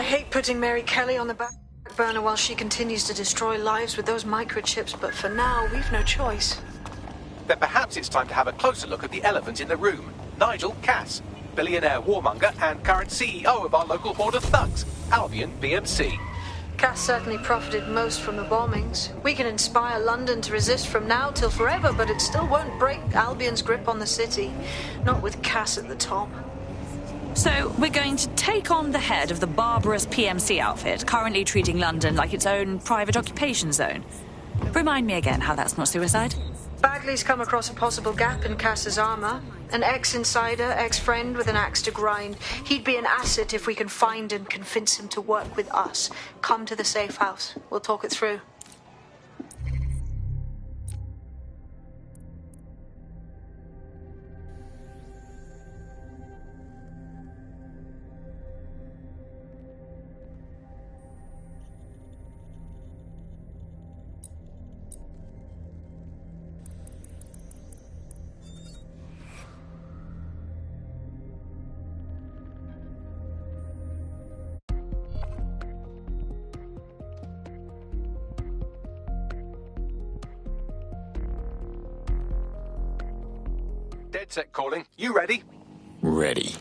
I hate putting Mary Kelly on the back burner while she continues to destroy lives with those microchips, but for now, we've no choice. Then perhaps it's time to have a closer look at the elephant in the room. Nigel Cass, billionaire warmonger and current CEO of our local horde of thugs, Albion BMC. Cass certainly profited most from the bombings. We can inspire London to resist from now till forever, but it still won't break Albion's grip on the city. Not with Cass at the top. So, we're going to take on the head of the barbarous PMC outfit, currently treating London like its own private occupation zone. Remind me again how that's not suicide? Bagley's come across a possible gap in Cass's armor. An ex-insider, ex-friend with an axe to grind. He'd be an asset if we can find and convince him to work with us. Come to the safe house. We'll talk it through. Dead set calling. You ready? Ready.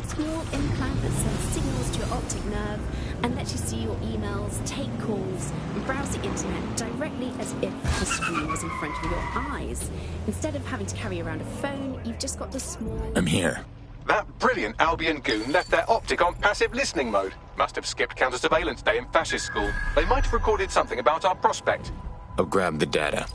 Small implant that sends signals to your optic nerve and lets you see your emails, take calls, and browse the internet directly as if the screen was in front of your eyes. Instead of having to carry around a phone, you've just got the small... I'm here. That brilliant Albion goon left their optic on passive listening mode. Must have skipped counter-surveillance day in fascist school. They might have recorded something about our prospect. I'll grab the data.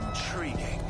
Intriguing.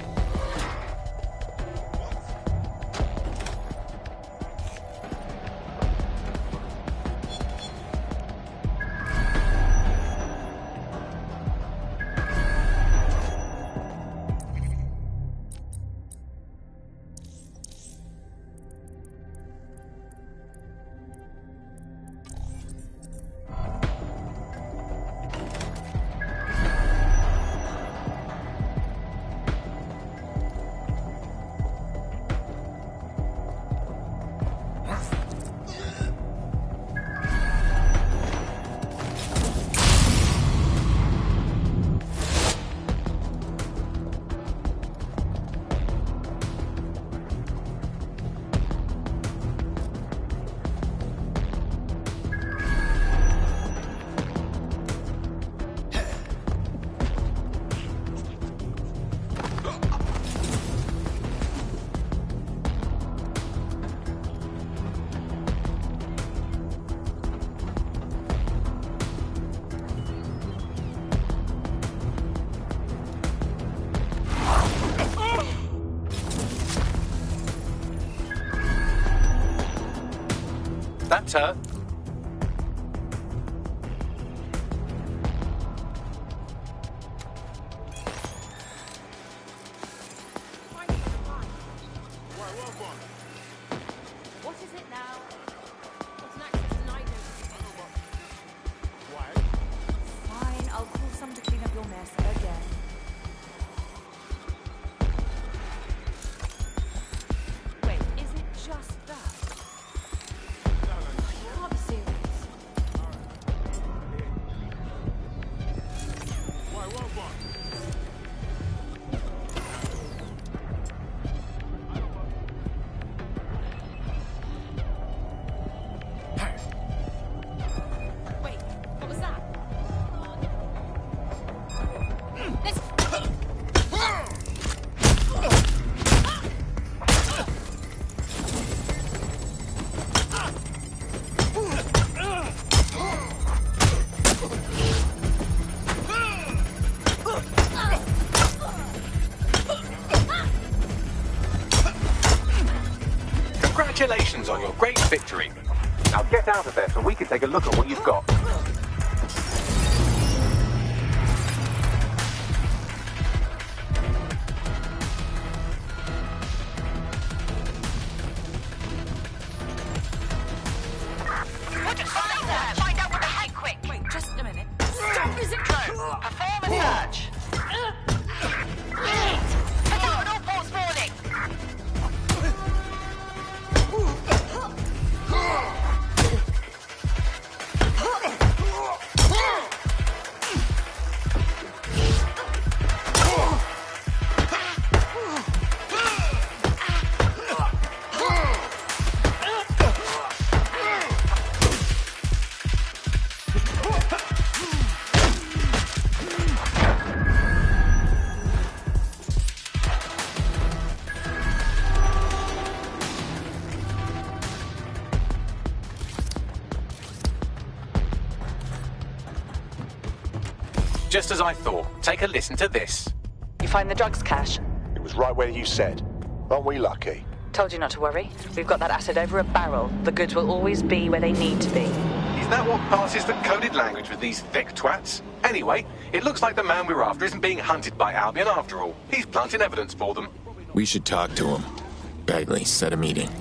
Doctor. What is it now? What's an access denied notice? Fine, I'll call some to clean up your mess again. Wait, is it just that? Can't be serious. Wait, what was that? Let's... Congratulations on your great victory. Now get out of there so we can take a look at what you've got. Find out what the heck quick! Wait, just a minute. Stop losing control! Perform a search! Put out an all-force warning! Just as I thought. Take a listen to this. You find the drugs cache? It was right where you said. Aren't we lucky? Told you not to worry. We've got that acid over a barrel. The goods will always be where they need to be. Is that what passes for coded language with these thick twats? Anyway, it looks like the man we're after isn't being hunted by Albion after all. He's planting evidence for them. We should talk to him. Bagley, set a meeting.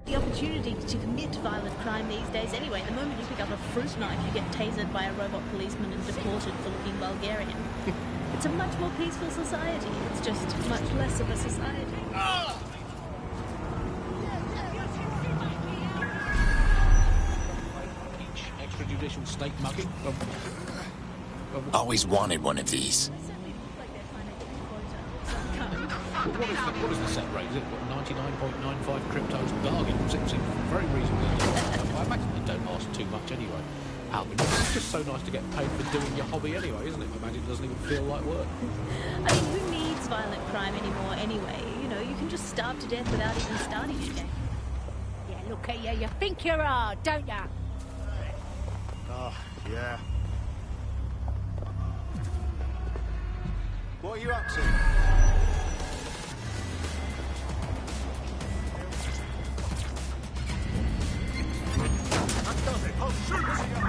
The opportunity to commit violent crime these days anyway. The moment you pick up a fruit knife, you get tasered by a robot policeman and deported for looking Bulgarian. It's a much more peaceful society. It's just much less of a society. Each extrajudicial state mugging. Always wanted one of these. What is the set rate? Is it 99.95 cryptos bargain? Seems very reasonable. I imagine they don't ask too much anyway. Alvin, it's just so nice to get paid for doing your hobby anyway, isn't it? I imagine it doesn't even feel like work. I mean, who needs violent crime anymore anyway? You know, you can just starve to death without even starting again. Yeah, look at you. You think you're hard, don't you? Oh, yeah. What are you up to?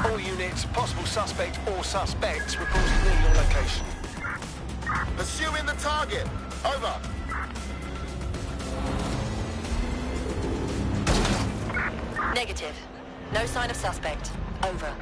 All units, possible suspect or suspects reported near your location. Pursuing the target. Over. Negative. No sign of suspect. Over.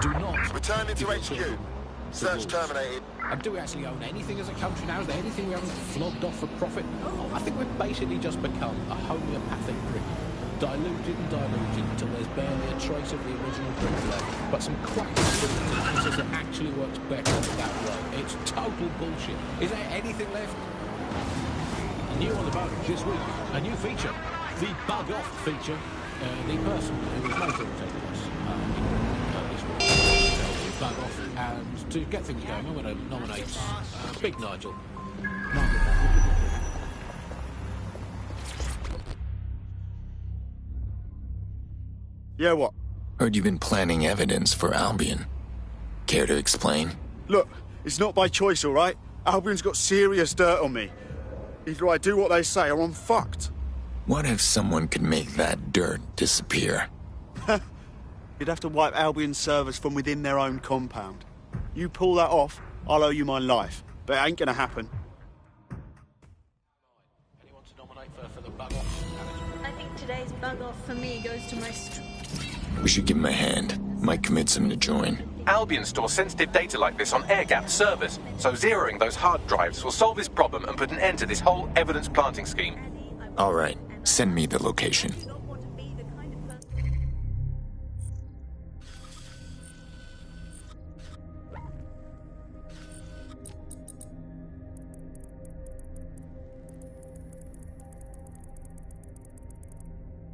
Do not Returning to HQ. Search terminated. And do we actually own anything as a country now? Is there anything we haven't flogged off for profit? I think we've basically just become a homeopathic group. diluted and diluted until there's barely a trace of the original drink left. But some quack says it actually works better that way. It's total bullshit. Is there anything left? New on the boat this week, a new feature, the Bug Off feature. The person who is later will take place this week, Bug Off, and to get things going, I'm going to nominate Big Nigel. Yeah, what? Heard you've been planning evidence for Albion. Care to explain? Look, it's not by choice, all right? Albion's got serious dirt on me. Either I do what they say or I'm fucked. What if someone could make that dirt disappear? You'd have to wipe Albion's servers from within their own compound. You pull that off, I'll owe you my life. But it ain't gonna happen. Anyone to nominate for the Bug Off? I think today's bug off for me goes to my... We should give him a hand. Might convince him to join. Albion stores sensitive data like this on air-gapped servers, so zeroing those hard drives will solve this problem and put an end to this whole evidence planting scheme. All right, send me the location.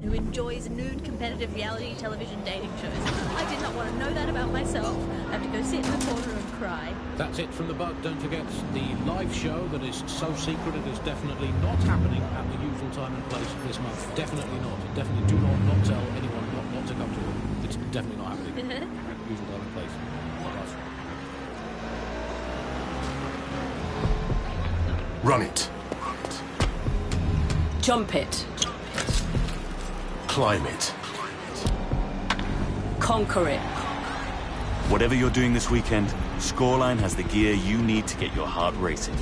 Who enjoys nude competitive reality television dating shows. I did not want to know that about myself. I have to go sit in the corner and cry. That's it from the Bug. Don't forget the live show that is so secret it is definitely not happening at the usual time and place this month. Definitely not. Definitely do not tell anyone not to come to it. It's definitely not happening at the usual time and place. Run it. Jump it. Climb it. Conquer it. Whatever you're doing this weekend, Scoreline has the gear you need to get your heart racing.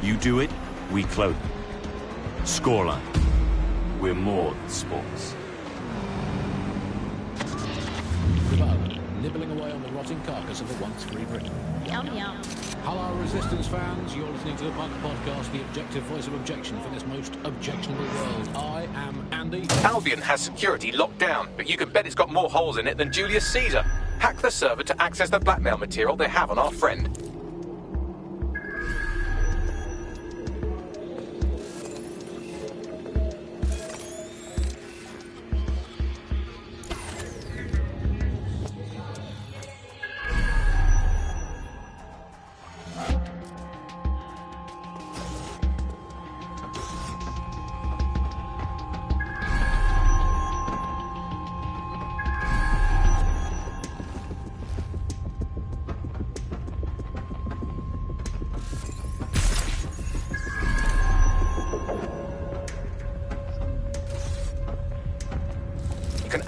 You do it, we close it. Scoreline. We're more than sports. The Bug, nibbling away on the rotting carcass of a once free Britain. Yum yum. Hello, Resistance fans. You're listening to the Bug Podcast, the objective voice of objection for this most objectionable world. I am Andy. Albion has security locked down, but you can bet it's got more holes in it than Julius Caesar. Hack the server to access the blackmail material they have on our friend.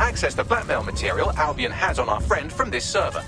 Access the blackmail material Albion has on our friend from this server.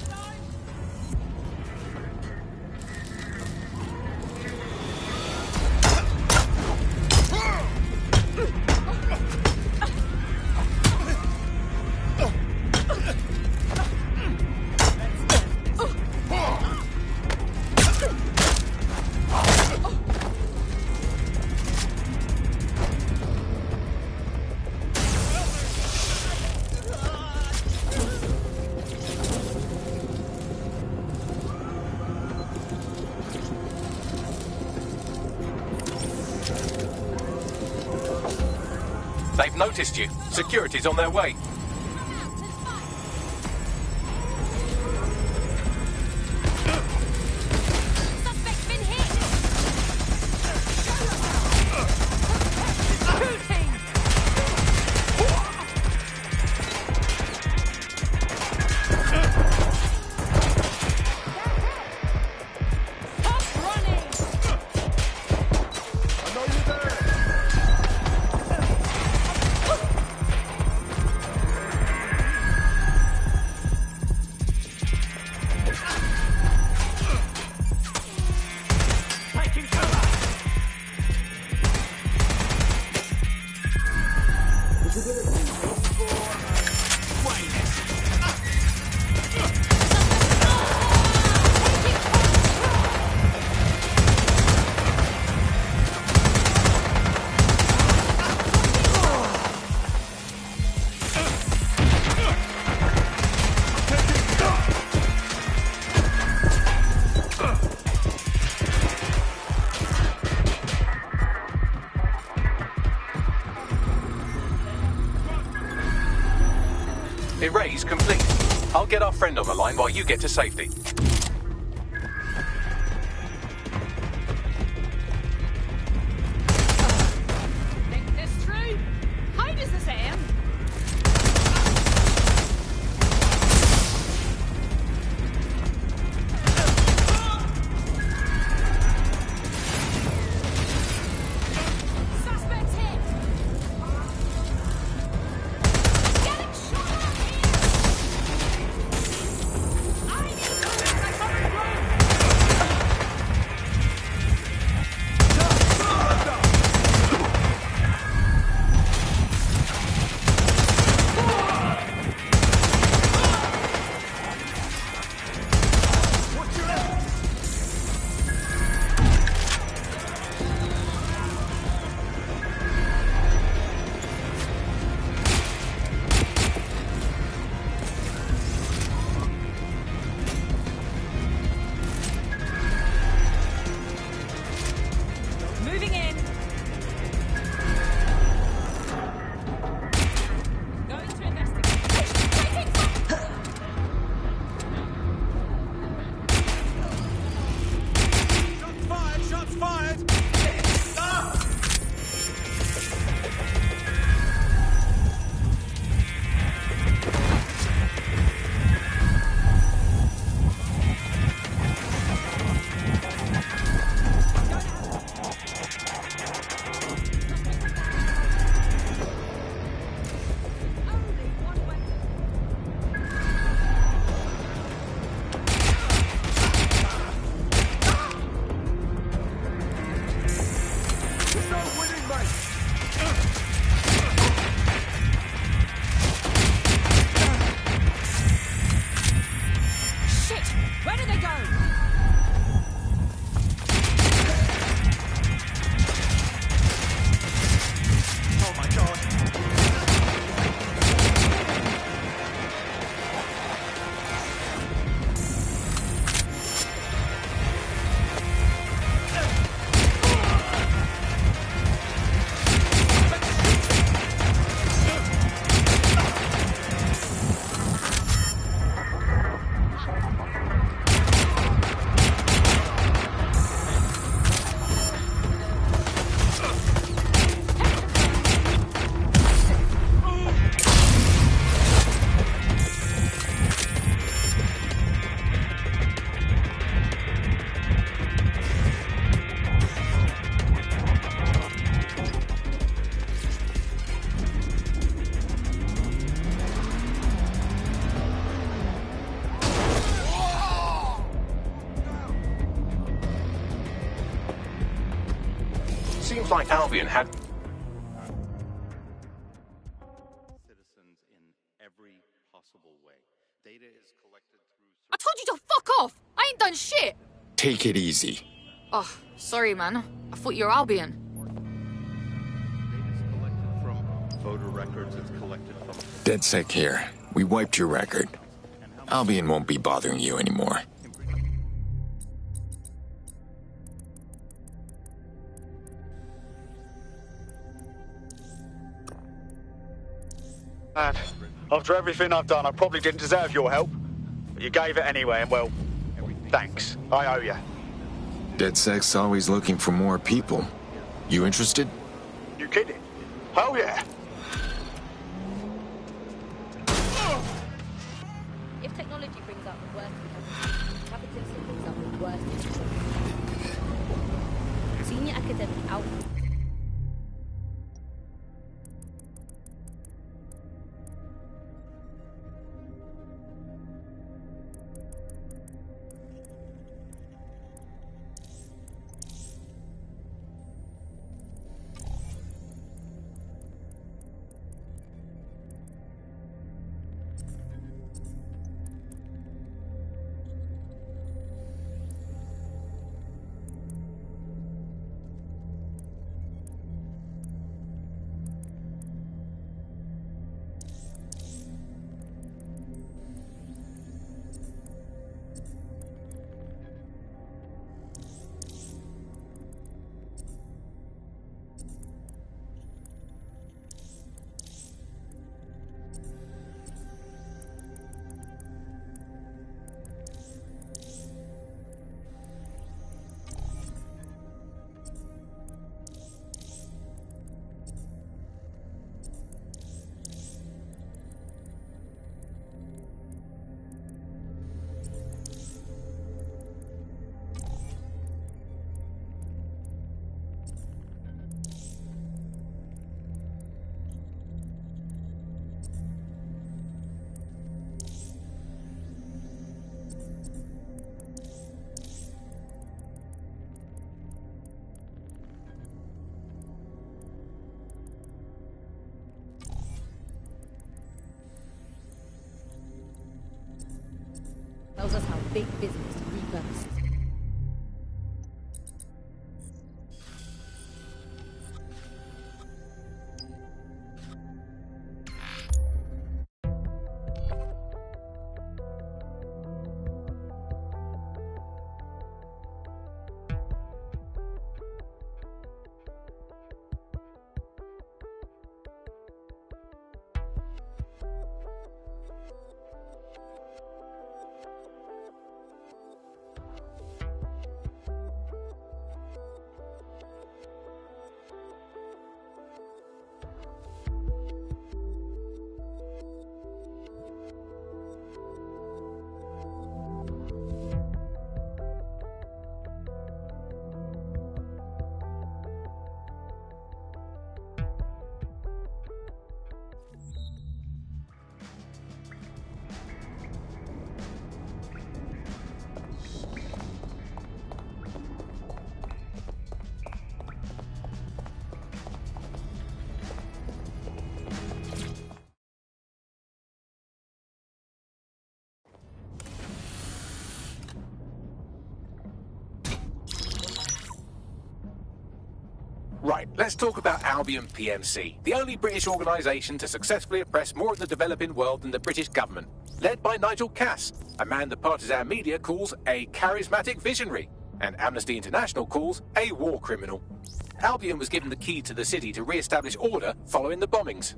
They've noticed you. Security's on their way. Raise complete. I'll get our friend on the line while you get to safety. Think this through? How does this end? Suspect's hit! Getting shot at here! I need to protect my covered ground! Moving in. Going to investigate. Taking fire! Shots fired! Shots fired! Shit! Where did they go? Oh my god! Seems like Albion had... Citizens in every possible way. Data is collected through... I told you to fuck off! I ain't done shit! Take it easy. Oh, sorry, man. I thought you were Albion. Data's collected from voter records. It's collected from... DedSec here. We wiped your record. Albion won't be bothering you anymore. Man, after everything I've done, I probably didn't deserve your help. But you gave it anyway, and well, thanks. I owe you. DedSec's always looking for more people. You interested? You kidding? Hell yeah. If technology brings out the worst in capitalism, capitalism brings out the worst in Senior academic out. big business repurposes. Right, let's talk about Albion PMC, the only British organisation to successfully oppress more of the developing world than the British government, led by Nigel Cass, a man the partisan media calls a charismatic visionary, and Amnesty International calls a war criminal. Albion was given the key to the city to re-establish order following the bombings.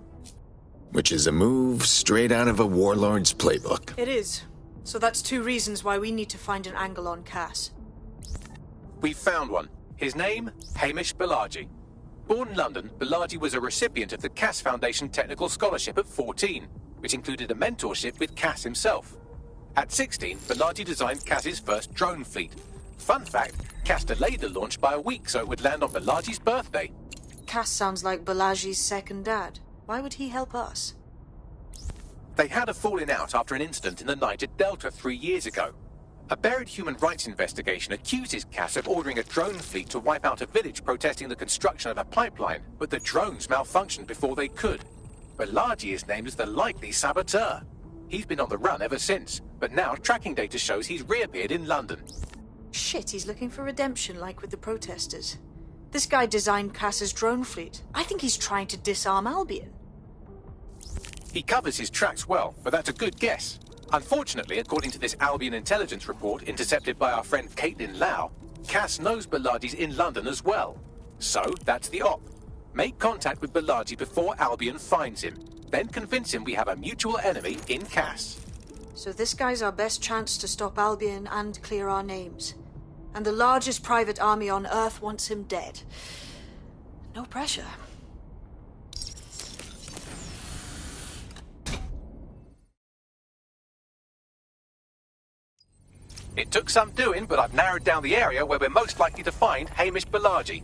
Which is a move straight out of a warlord's playbook. It is. So that's 2 reasons why we need to find an angle on Cass. We've found one. His name, Hamish Balaji. Born in London, Balaji was a recipient of the Cass Foundation Technical Scholarship at 14, which included a mentorship with Cass himself. At 16, Balaji designed Cass's first drone fleet. Fun fact, Cass delayed the launch by a week so it would land on Balaji's birthday. Cass sounds like Balaji's second dad. Why would he help us? They had a falling out after an incident in the Niger Delta 3 years ago. A buried human rights investigation accuses Cass of ordering a drone fleet to wipe out a village protesting the construction of a pipeline, but the drones malfunctioned before they could. Balaji is named as the likely saboteur. He's been on the run ever since, but now tracking data shows he's reappeared in London. Shit, he's looking for redemption like with the protesters. This guy designed Cass's drone fleet. I think he's trying to disarm Albion. He covers his tracks well, but that's a good guess. Unfortunately, according to this Albion intelligence report intercepted by our friend Caitlin Lau, Cass knows Balaji's in London as well. So, that's the op. Make contact with Balaji before Albion finds him. Then convince him we have a mutual enemy in Cass. So this guy's our best chance to stop Albion and clear our names. And the largest private army on Earth wants him dead. No pressure. It took some doing, but I've narrowed down the area where we're most likely to find Hamish Balaji.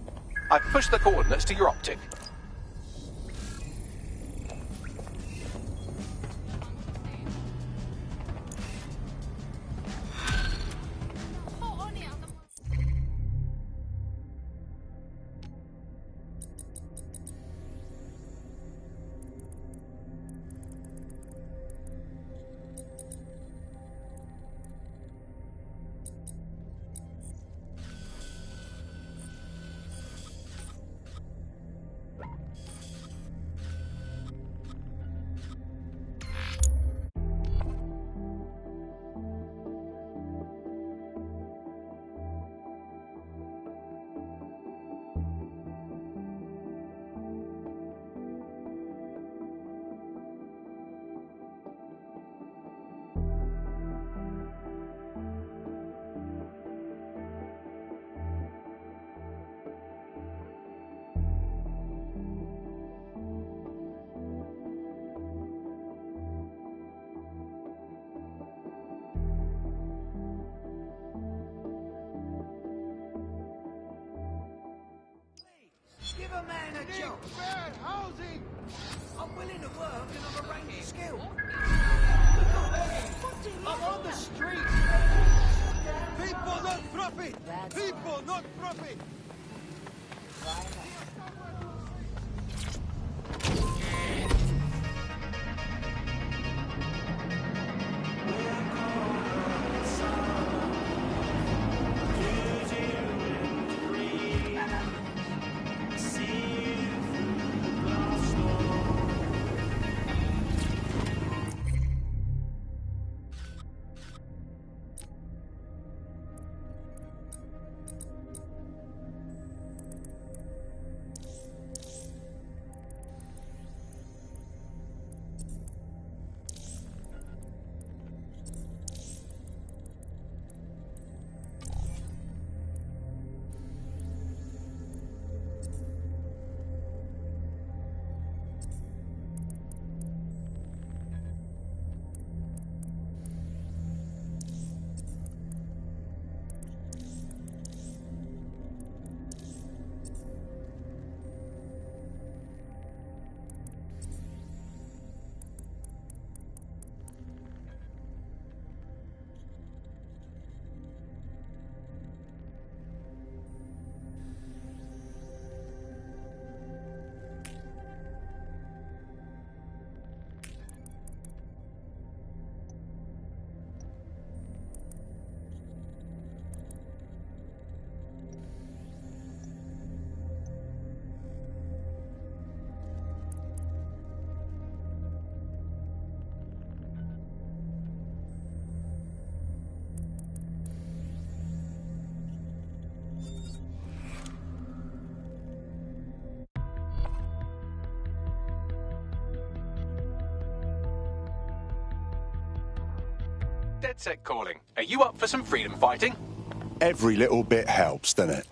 I've pushed the coordinates to your optic. Give a man a job. Fair housing. I'm willing to work and I've arranged a skill. I'm on the street. People not profit. People not profit. Dead Set calling. Are you up for some freedom fighting? Every little bit helps, doesn't it?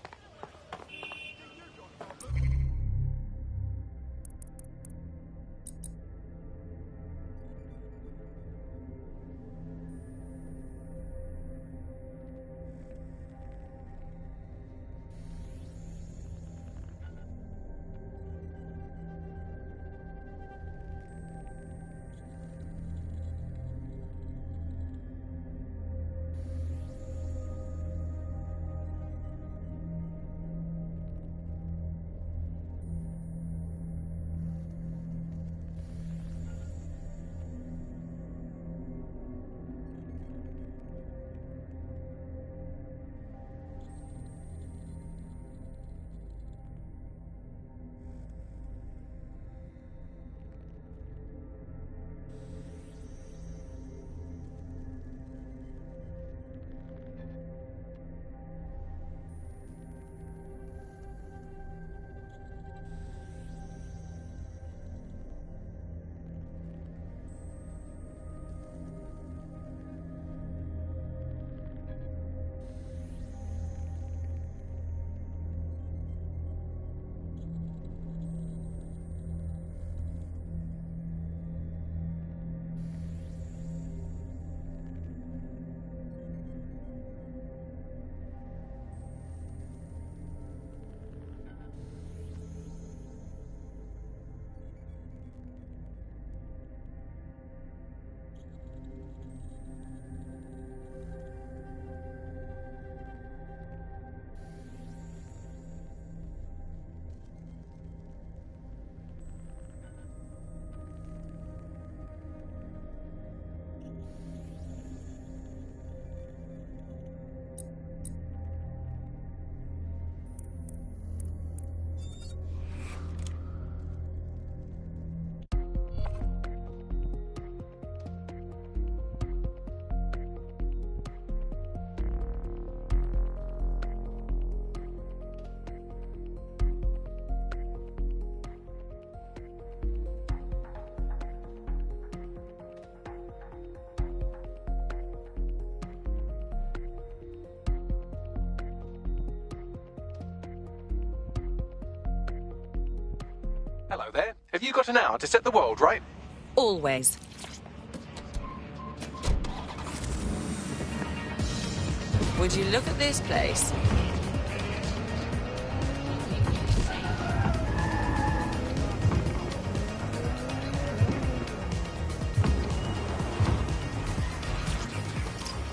Hello there. Have you got an hour to set the world right? Always. Would you look at this place?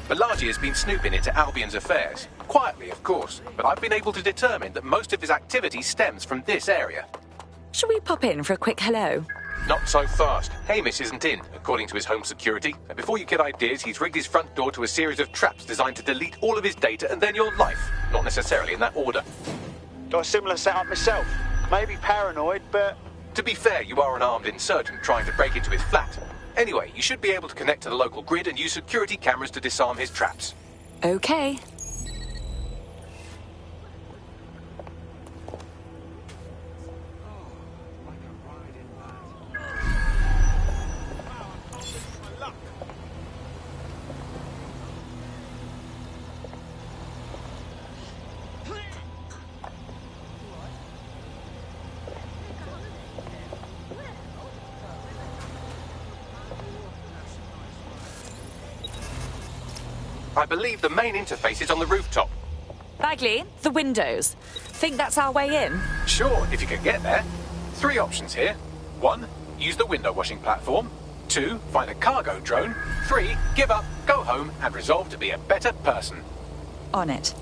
Balaji has been snooping into Albion's affairs. Quietly, of course, but I've been able to determine that most of his activity stems from this area. Should we pop in for a quick hello? Not so fast. Hamish isn't in, according to his home security. And before you get ideas, he's rigged his front door to a series of traps designed to delete all of his data and then your life. Not necessarily in that order. Got a similar setup myself. Maybe paranoid, but... To be fair, you are an armed insurgent trying to break into his flat. Anyway, you should be able to connect to the local grid and use security cameras to disarm his traps. Okay. I believe the main interface is on the rooftop. Bagley, the windows. Think that's our way in? Sure, if you can get there. 3 options here. 1, use the window washing platform. 2, find a cargo drone. 3, give up, go home, and resolve to be a better person. On it.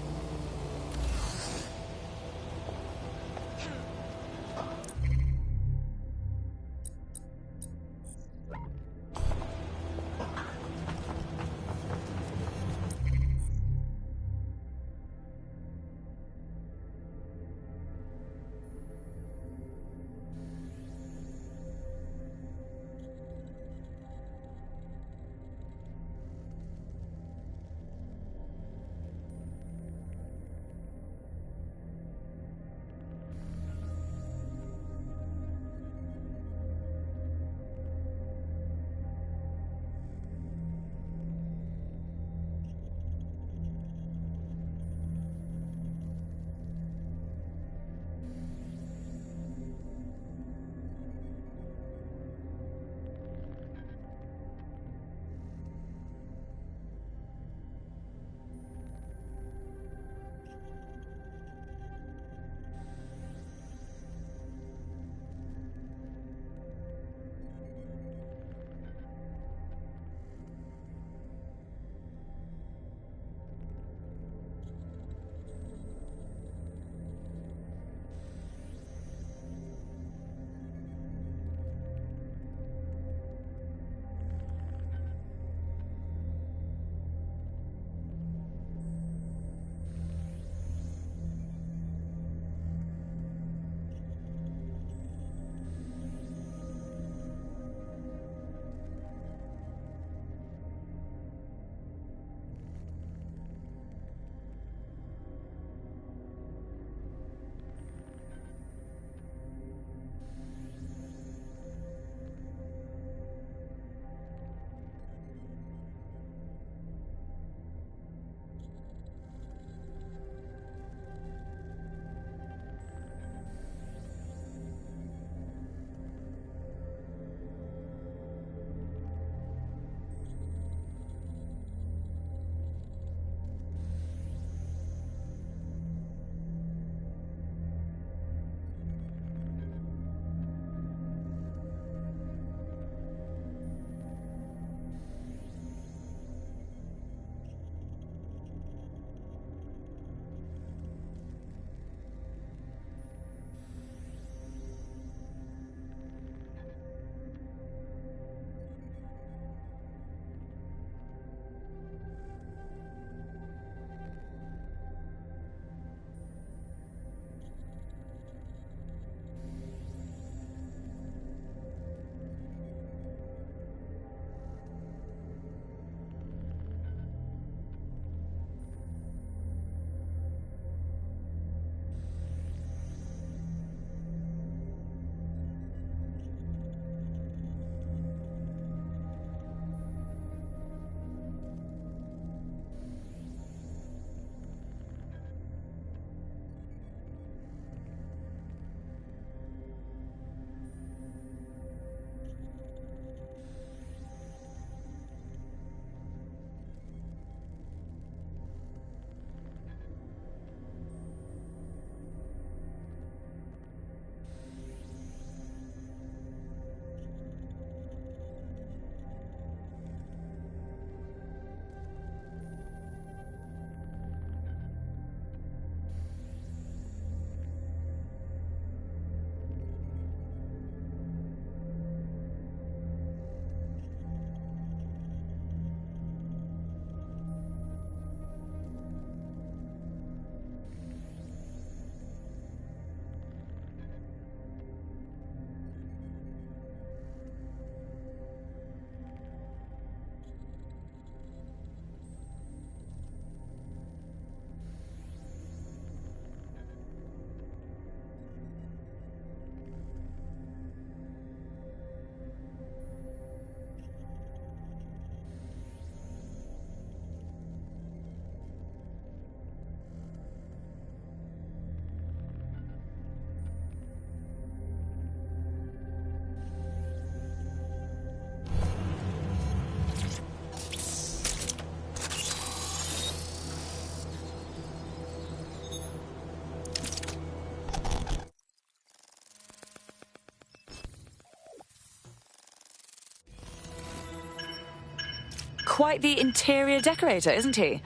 quite the interior decorator, isn't he?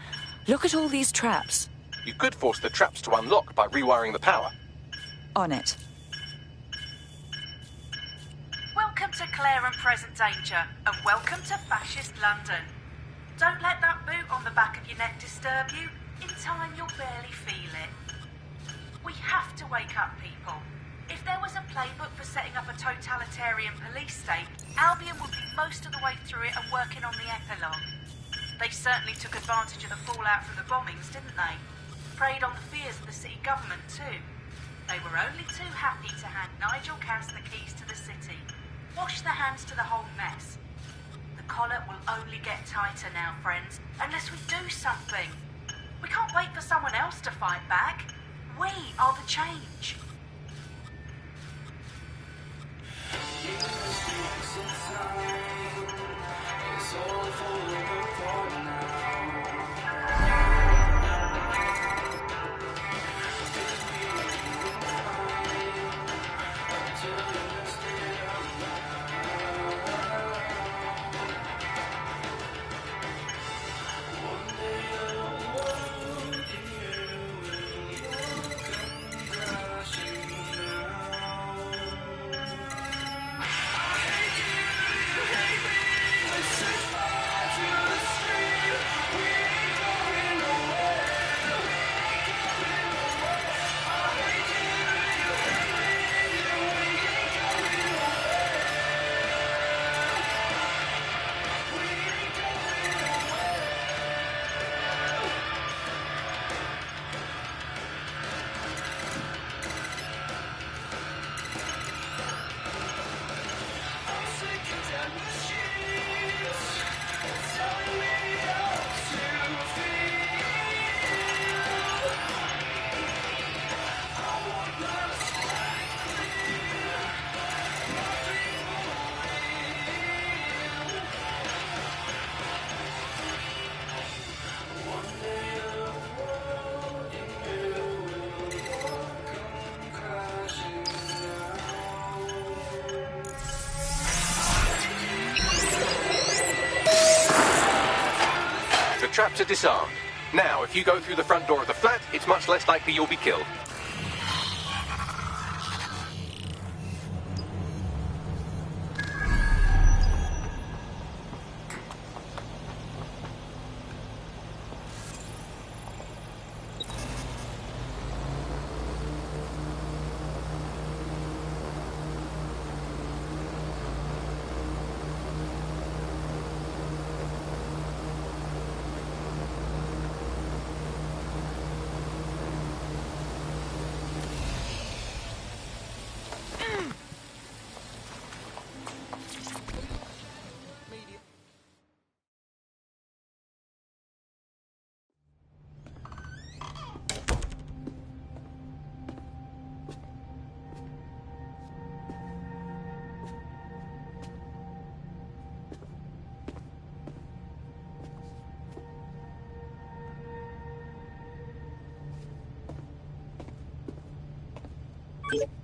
Look at all these traps. You could force the traps to unlock by rewiring the power. On it. Welcome to Claire and Present Danger, and welcome to Fascist London. Don't let that boot on the back of your neck disturb you. In time, you'll barely feel it. We have to wake up, people. If there was a playbook for setting up a totalitarian police state, Albion would be most of the way through it and working on the epilogue. They certainly took advantage of the fallout from the bombings, didn't they? Preyed on the fears of the city government, too. They were only too happy to hand Nigel Cass the keys to the city. Wash their hands to the whole mess. The collar will only get tighter now, friends, unless we do something. We can't wait for someone else to fight back. We are the change. Traps are disarmed. Now, if you go through the front door of the flat, it's much less likely you'll be killed.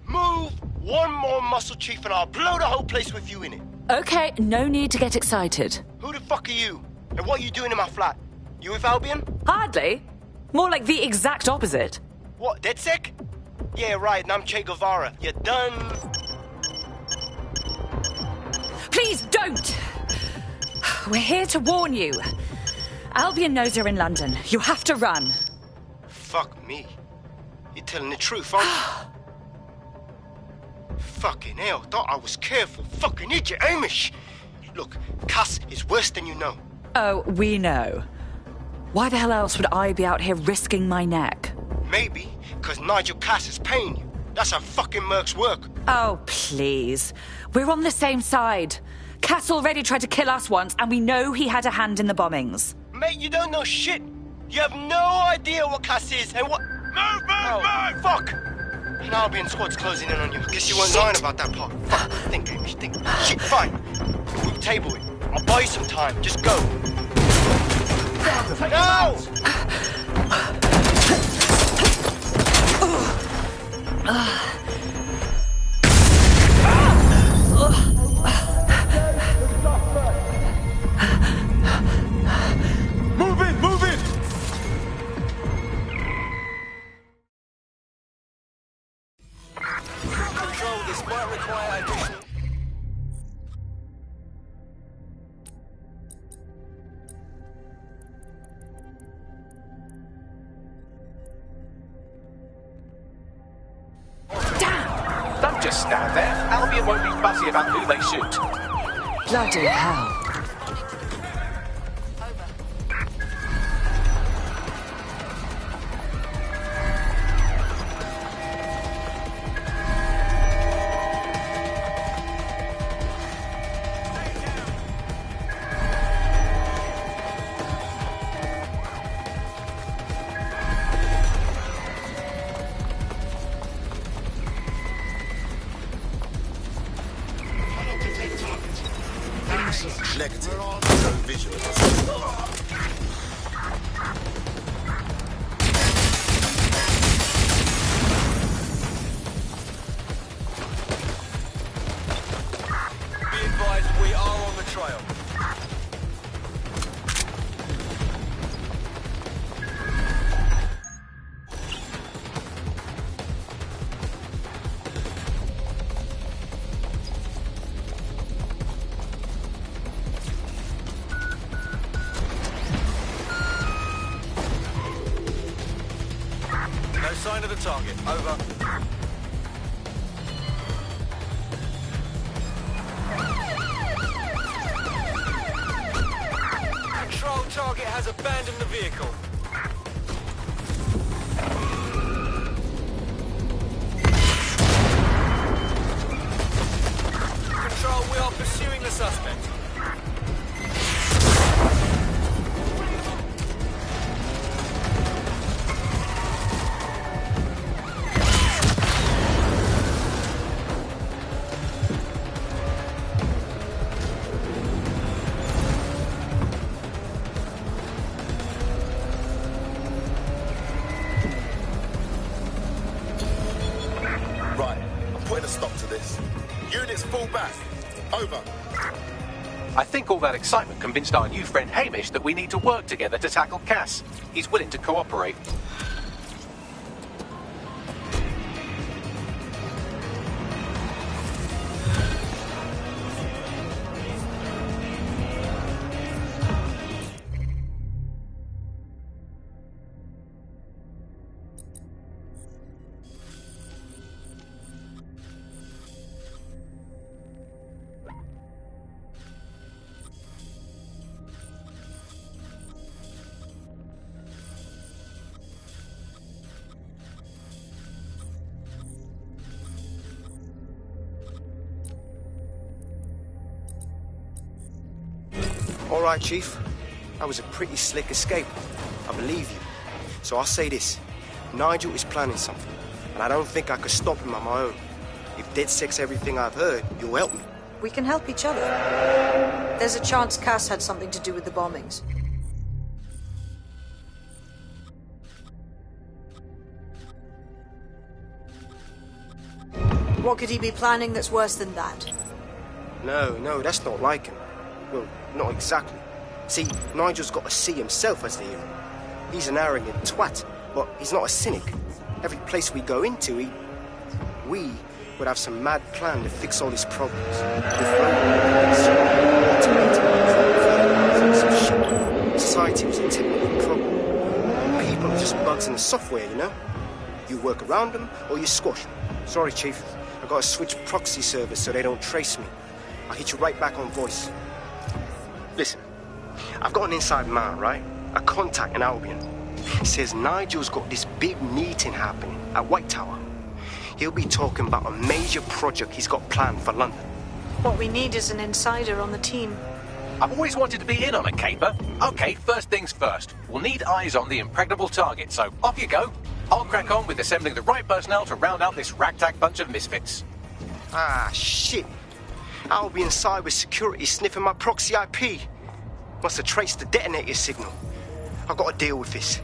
Move one more muscle, Chief, and I'll blow the whole place with you in it. Okay, no need to get excited. Who the fuck are you? And what are you doing in my flat? You with Albion? Hardly. More like the exact opposite. What, DedSec? Yeah, right, and I'm Che Guevara. You done? Please don't! We're here to warn you. Albion knows you're in London. You have to run. Fuck me. You're telling the truth, aren't you? Fucking hell, thought I was careful. Fucking idiot, Amish. Look, Cass is worse than you know. Oh, we know. Why the hell else would I be out here risking my neck? Maybe, because Nigel Cass is paying you. That's how fucking mercs work. Oh, please. We're on the same side. Cass already tried to kill us once, and we know he had a hand in the bombings. Mate, you don't know shit. You have no idea what Cass is and what... Move! Fuck! An Albion squad's closing in on you. Guess you weren't lying about that part. Fuck, think, Amish, think. Shit, fine. We'll table it. I'll buy you some time. Just go. No! Control, this might require additional... Don't just stand there. Albion won't be fussy about who they shoot. Bloody hell. Negative. No visual. Be advised, we are on the trail. No sign of the target. Over. Control, target has abandoned the vehicle. Control, we are pursuing the suspect. Putting a stop to this. Units fall back. Over. I think all that excitement convinced our new friend Hamish that we need to work together to tackle Cass. He's willing to cooperate. All right, Chief. That was a pretty slick escape. I believe you. So I'll say this. Nigel is planning something, and I don't think I could stop him on my own. If DedSec's everything I've heard, you'll help me. We can help each other. There's a chance Cass had something to do with the bombings. What could he be planning that's worse than that? No, that's not like him. Well, not exactly. See, Nigel's got to see himself as the hero. He's an arrogant twat, but he's not a cynic. Every place we go into, we would have some mad plan to fix all his problems. With robots, automating, some shit. Society was a technical problem. People are just bugs in the software, you know? You work around them, or you squash them. Sorry, Chief. I gotta switch proxy servers so they don't trace me. I'll hit you right back on voice. Listen, I've got an inside man, right? A contact in Albion. Says Nigel's got this big meeting happening at White Tower. He'll be talking about a major project he's got planned for London. What we need is an insider on the team. I've always wanted to be in on a caper. Okay, first things first. We'll need eyes on the impregnable target, so off you go. I'll crack on with assembling the right personnel to round out this ragtag bunch of misfits. Ah, shit. Albion cybersecurity sniffing my proxy IP. Must have traced the detonator signal. I've got to deal with this.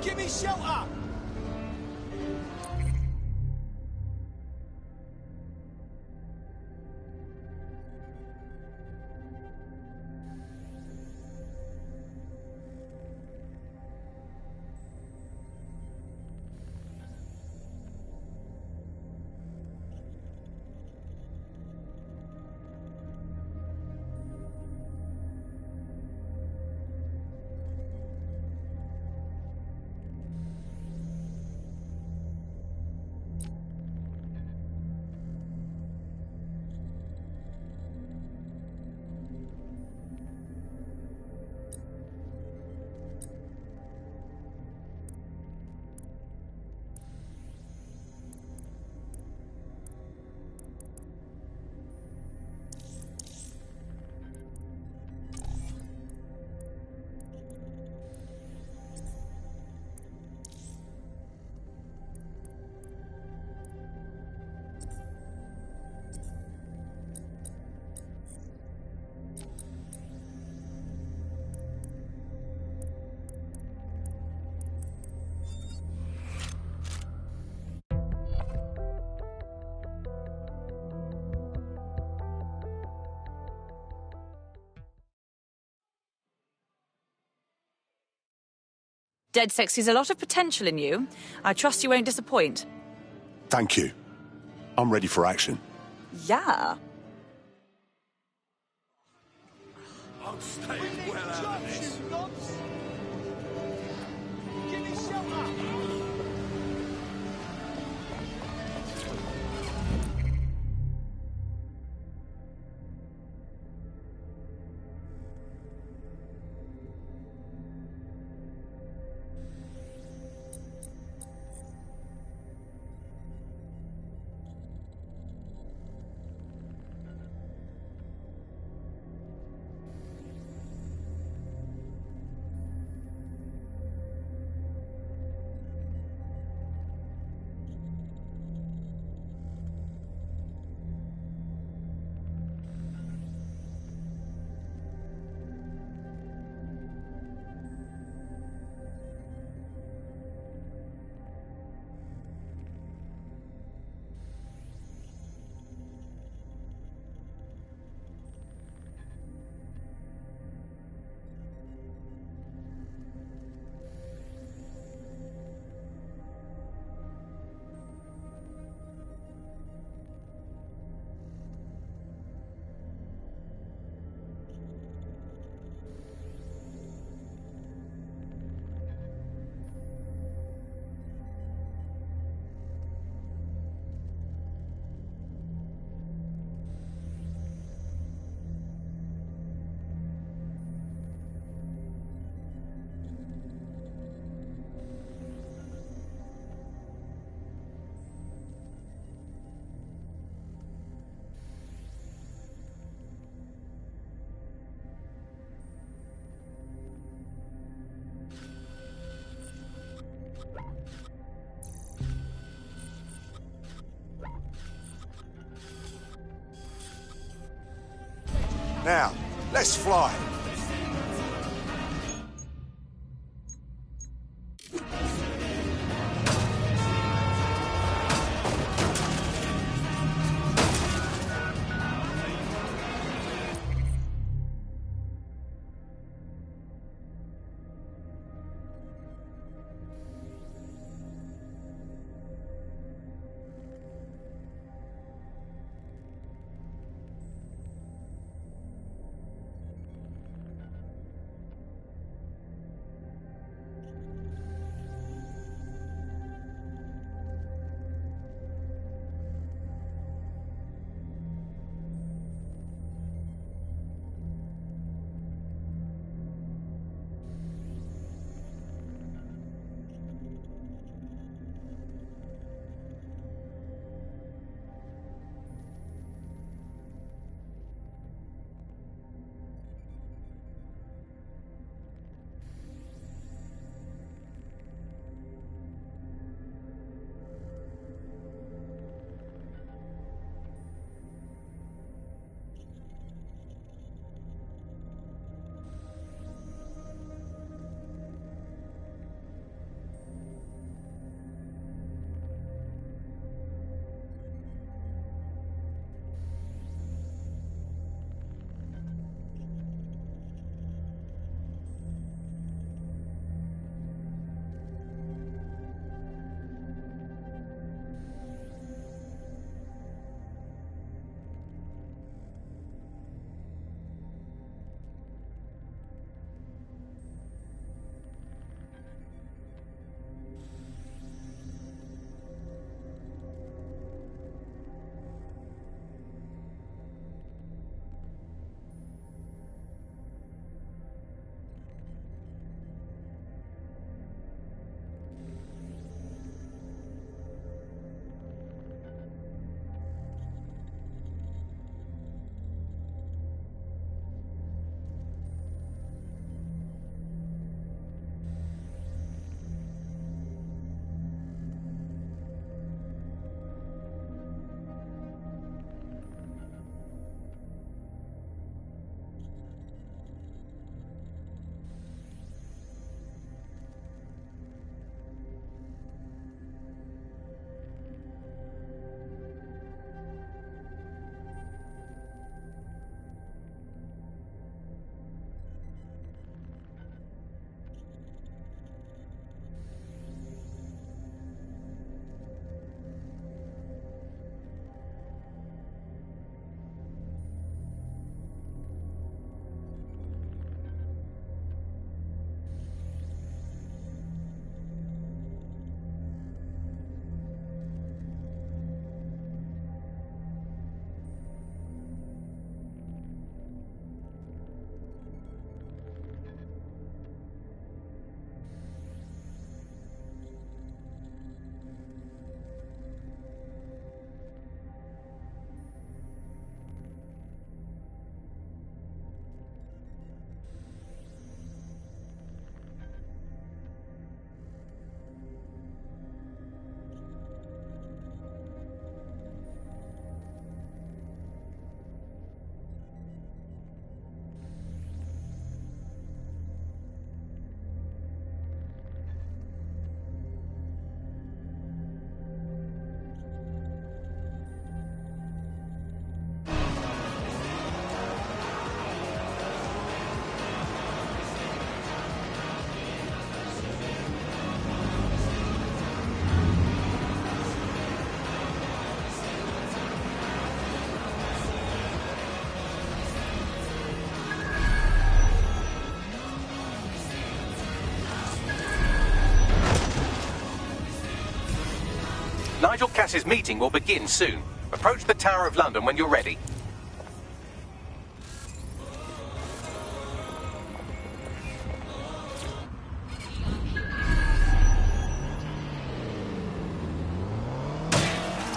Give me shelter! Dead Sex sees a lot of potential in you. I trust you won't disappoint. Thank you. I'm ready for action. Yeah. I'll stay well out of this. Give me shelter! Now, let's fly. Nigel Cass's meeting will begin soon. Approach the Tower of London when you're ready.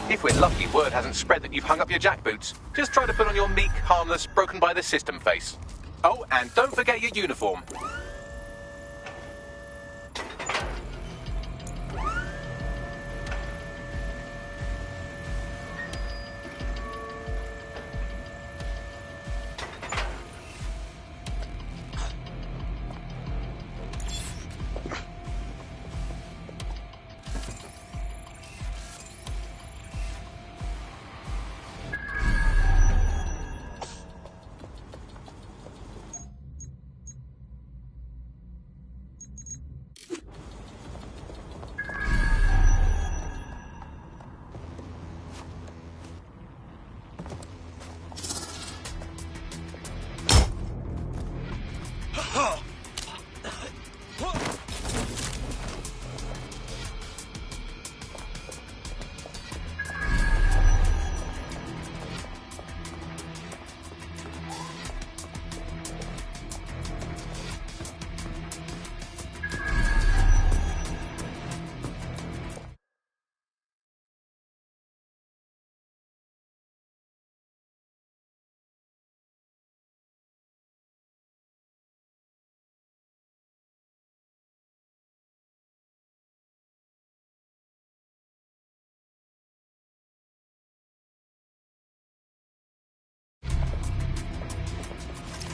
If we're lucky, word hasn't spread that you've hung up your jackboots. Just try to put on your meek, harmless, broken by the system face. Oh, and don't forget your uniform.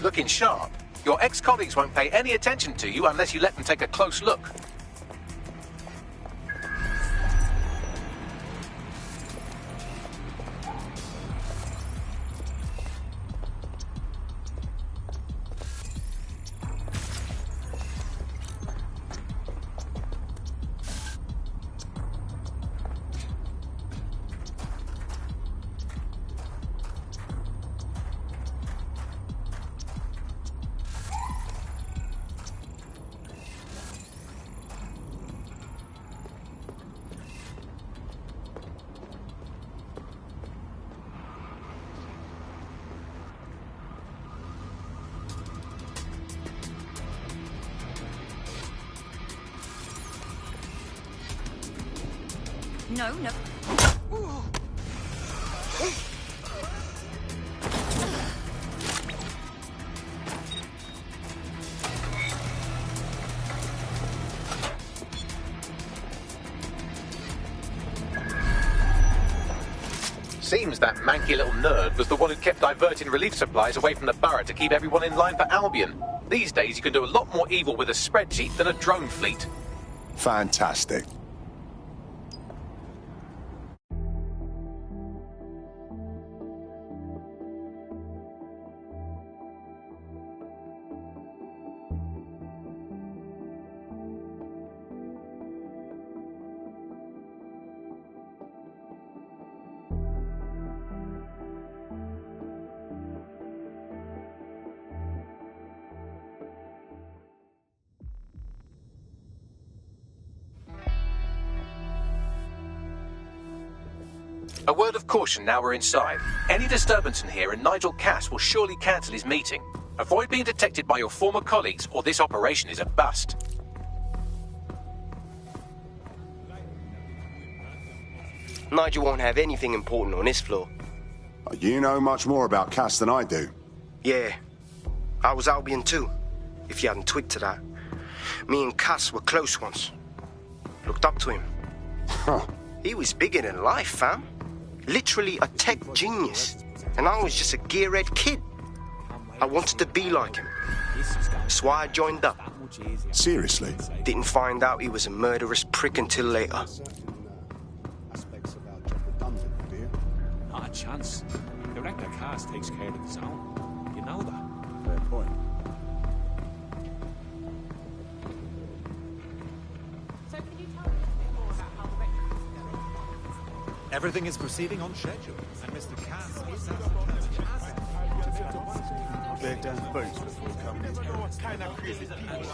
Looking sharp. Your ex-colleagues won't pay any attention to you unless you let them take a close look. No, no. Seems that manky little nerd was the one who kept diverting relief supplies away from the borough to keep everyone in line for Albion. These days you can do a lot more evil with a spreadsheet than a drone fleet. Fantastic. A word of caution now we're inside. Any disturbance in here and Nigel Cass will surely cancel his meeting. Avoid being detected by your former colleagues or this operation is a bust. Nigel won't have anything important on this floor. You know much more about Cass than I do. Yeah. I was Albion too, if you hadn't twigged to that. Me and Cass were close once. Looked up to him. Huh. He was bigger than life, fam. Literally a tech genius. And I was just a gearhead kid. I wanted to be like him. That's why I joined up. Seriously? Didn't find out he was a murderous prick until later. Not a chance. Director Cass takes care of his own. You know that. Fair point. Everything is proceeding on schedule, and Mr. Cass is Clear down the boots before coming in. What kind of crazy people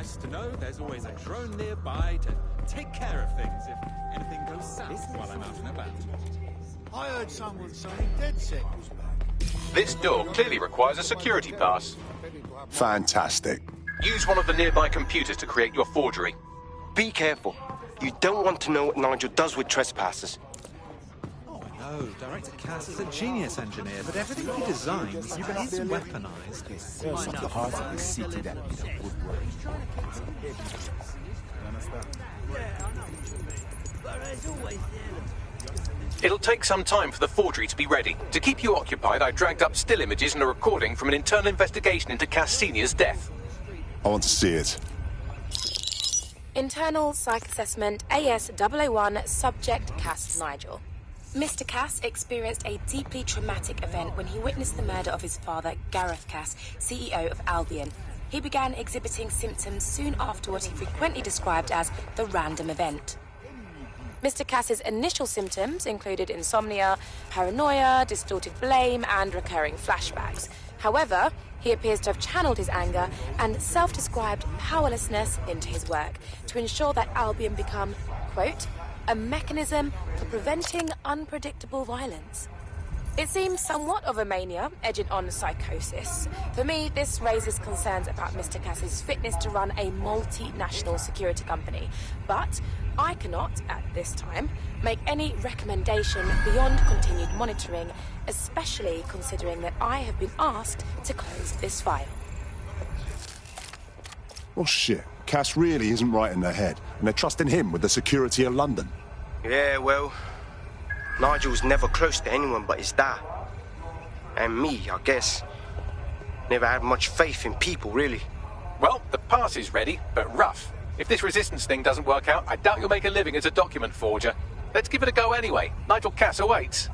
Nice to know there's always a drone nearby to take care of things if anything goes south while I'm out and about. I heard someone saying DedSec was back. This door clearly requires a security pass. Fantastic. Use one of the nearby computers to create your forgery. Be careful. You don't want to know what Nigel does with trespassers. No, Director Cass is a genius engineer, but everything he designs is weaponized. There's at the heart of the city that would work. It'll take some time for the forgery to be ready. To keep you occupied, I dragged up still images and a recording from an internal investigation into Cass Sr.'s death. I want to see it. Internal Psych Assessment AS-001, Subject Cass Nigel. Mr. Cass experienced a deeply traumatic event when he witnessed the murder of his father, Gareth Cass, CEO of Albion. He began exhibiting symptoms soon after what he frequently described as the random event. Mr. Cass's initial symptoms included insomnia, paranoia, distorted blame, and recurring flashbacks. However, he appears to have channeled his anger and self-described powerlessness into his work to ensure that Albion become, quote, a mechanism for preventing unpredictable violence. It seems somewhat of a mania, edging on psychosis. For me, this raises concerns about Mr. Cass's fitness to run a multinational security company. But I cannot, at this time, make any recommendation beyond continued monitoring, especially considering that I have been asked to close this file. Well, shit. Cass really isn't right in her head, and they're trusting him with the security of London. Yeah, well, Nigel's never close to anyone but his dad. And me, I guess. Never had much faith in people, really. Well, the pass is ready, but rough. If this resistance thing doesn't work out, I doubt you'll make a living as a document forger. Let's give it a go anyway. Nigel Cass awaits.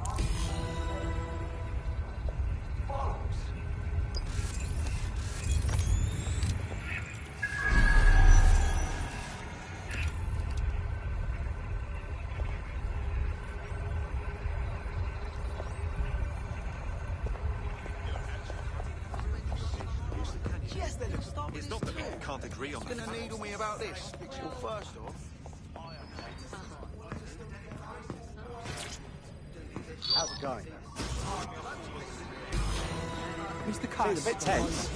It's not that we can't agree on Gonna needle me about this. Well, first off, how's it going? Mr. Cass, a bit tense.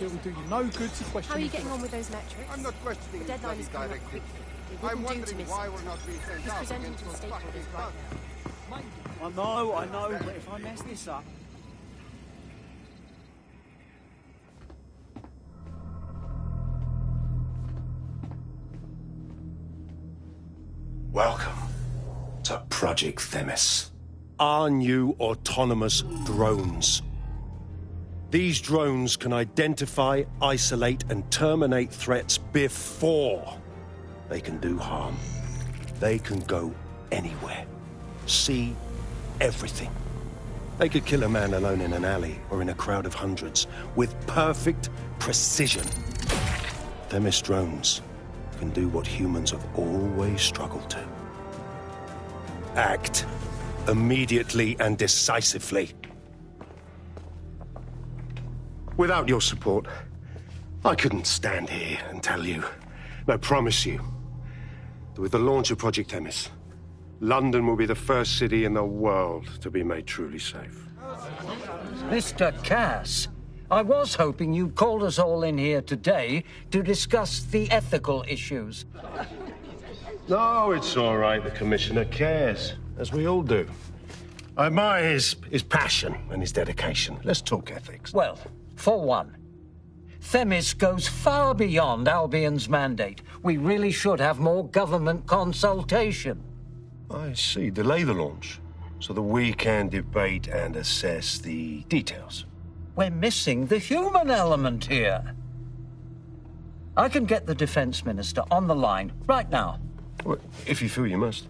It will do you no good to question. How are you getting on with those metrics? I'm not questioning The deadline is coming up quickly. It I'm wouldn't do to wondering miss why it. we're not being sent He's out presenting against to the those stakeholders fucking right now. I know, but if I mess this up... Welcome to Project Themis. Our new autonomous drones. These drones can identify, isolate, and terminate threats before they can do harm. They can go anywhere, see everything. They could kill a man alone in an alley or in a crowd of hundreds with perfect precision. Themis drones can do what humans have always struggled to. Act immediately and decisively. Without your support, I couldn't stand here and tell you, I promise you, that with the launch of Project Themis, London will be the first city in the world to be made truly safe. Mr. Cass, I was hoping you'd called us all in here today to discuss the ethical issues. No, it's all right. The Commissioner cares, as we all do. I admire his passion and his dedication. Let's talk ethics. Well, for one, Themis goes far beyond Albion's mandate. We really should have more government consultation. I see. Delay the launch so that we can debate and assess the details. We're missing the human element here. I can get the Defence Minister on the line right now. Well, if you feel you must.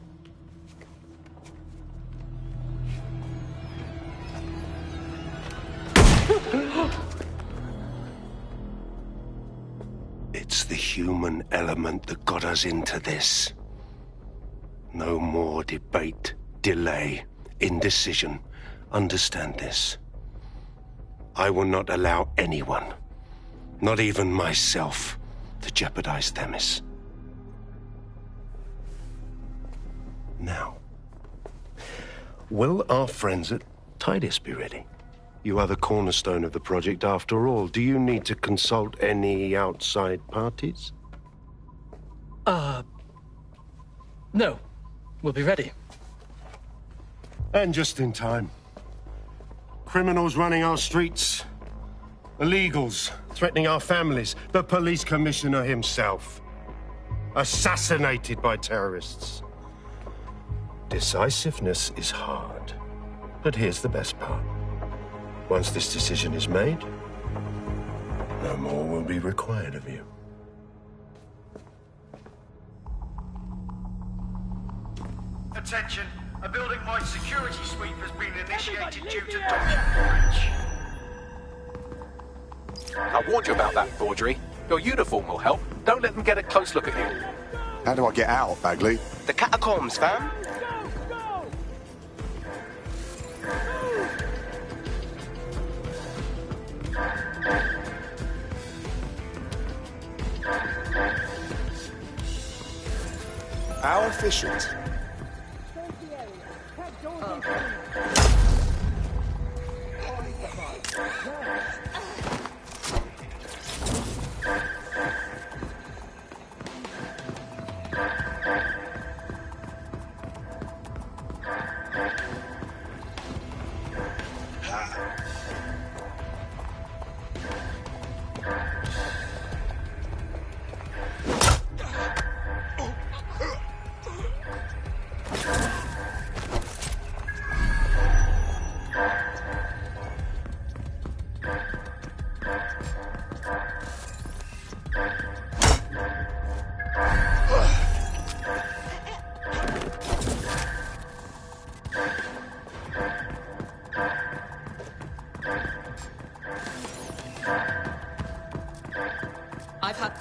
It's the human element that got us into this. No more debate, delay, indecision. Understand this. I will not allow anyone, not even myself, to jeopardize Themis. Now, will our friends at Tidus be ready? You are the cornerstone of the project after all. Do you need to consult any outside parties? No. We'll be ready. And just in time. Criminals running our streets. Illegals threatening our families. The police commissioner himself. Assassinated by terrorists. Decisiveness is hard. But here's the best part. Once this decision is made, no more will be required of you. Attention, a building-wide security sweep has been initiated due to document breach. I warned you about that forgery. Your uniform will help. Don't let them get a close look at you. How do I get out, Bagley? The catacombs, fam. How efficient. I've had...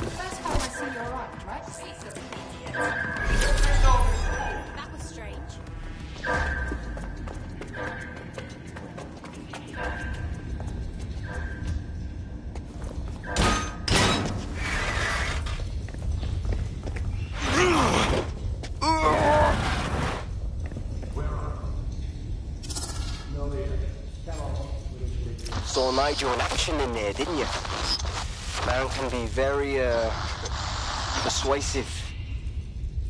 First time I see you arrived, right? That was strange. Saw Nigel in action in there, didn't you? Man can be very, persuasive.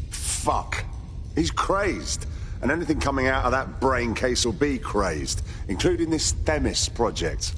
Fuck. He's crazed. And anything coming out of that brain case will be crazed, including this Themis project.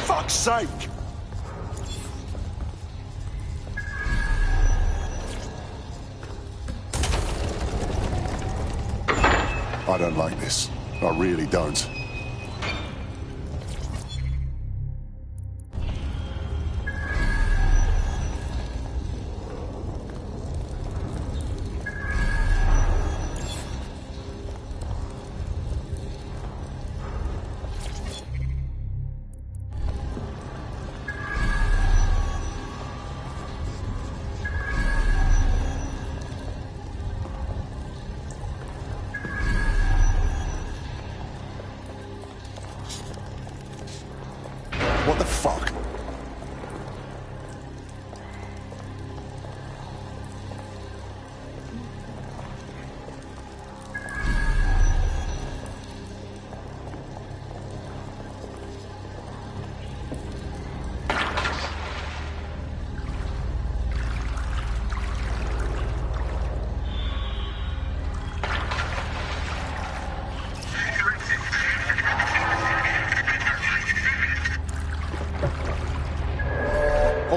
Fuck's sake! I don't like this. I really don't. What the fuck?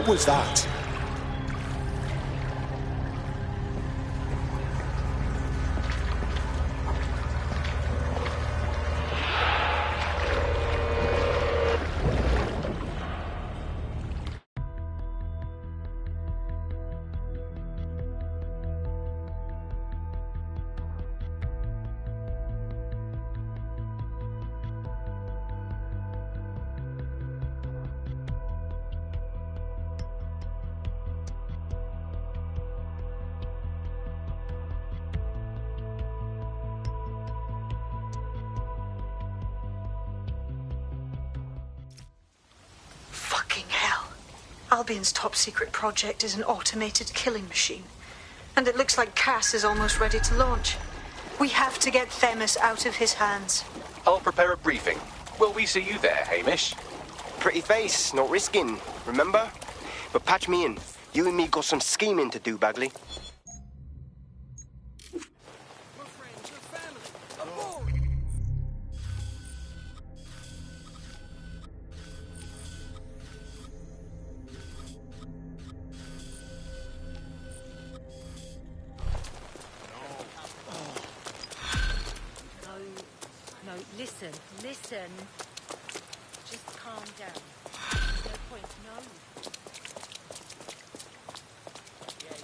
What was that? Fucking hell. Albion's top secret project is an automated killing machine. And it looks like Cass is almost ready to launch. We have to get Themis out of his hands. I'll prepare a briefing. Will we see you there, Hamish? Pretty face, not risking, remember? But patch me in. You and me got some scheming to do, Bagley. No, listen. Just calm down. There's no point, no. Yeah.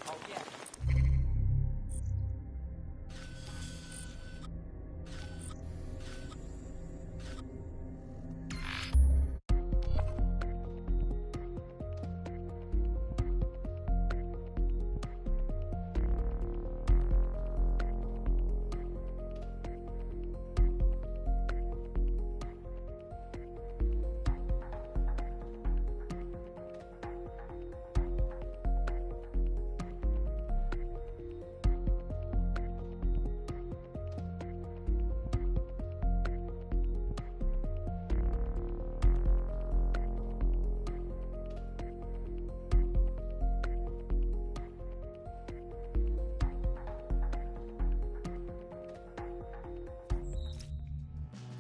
Oh, yeah.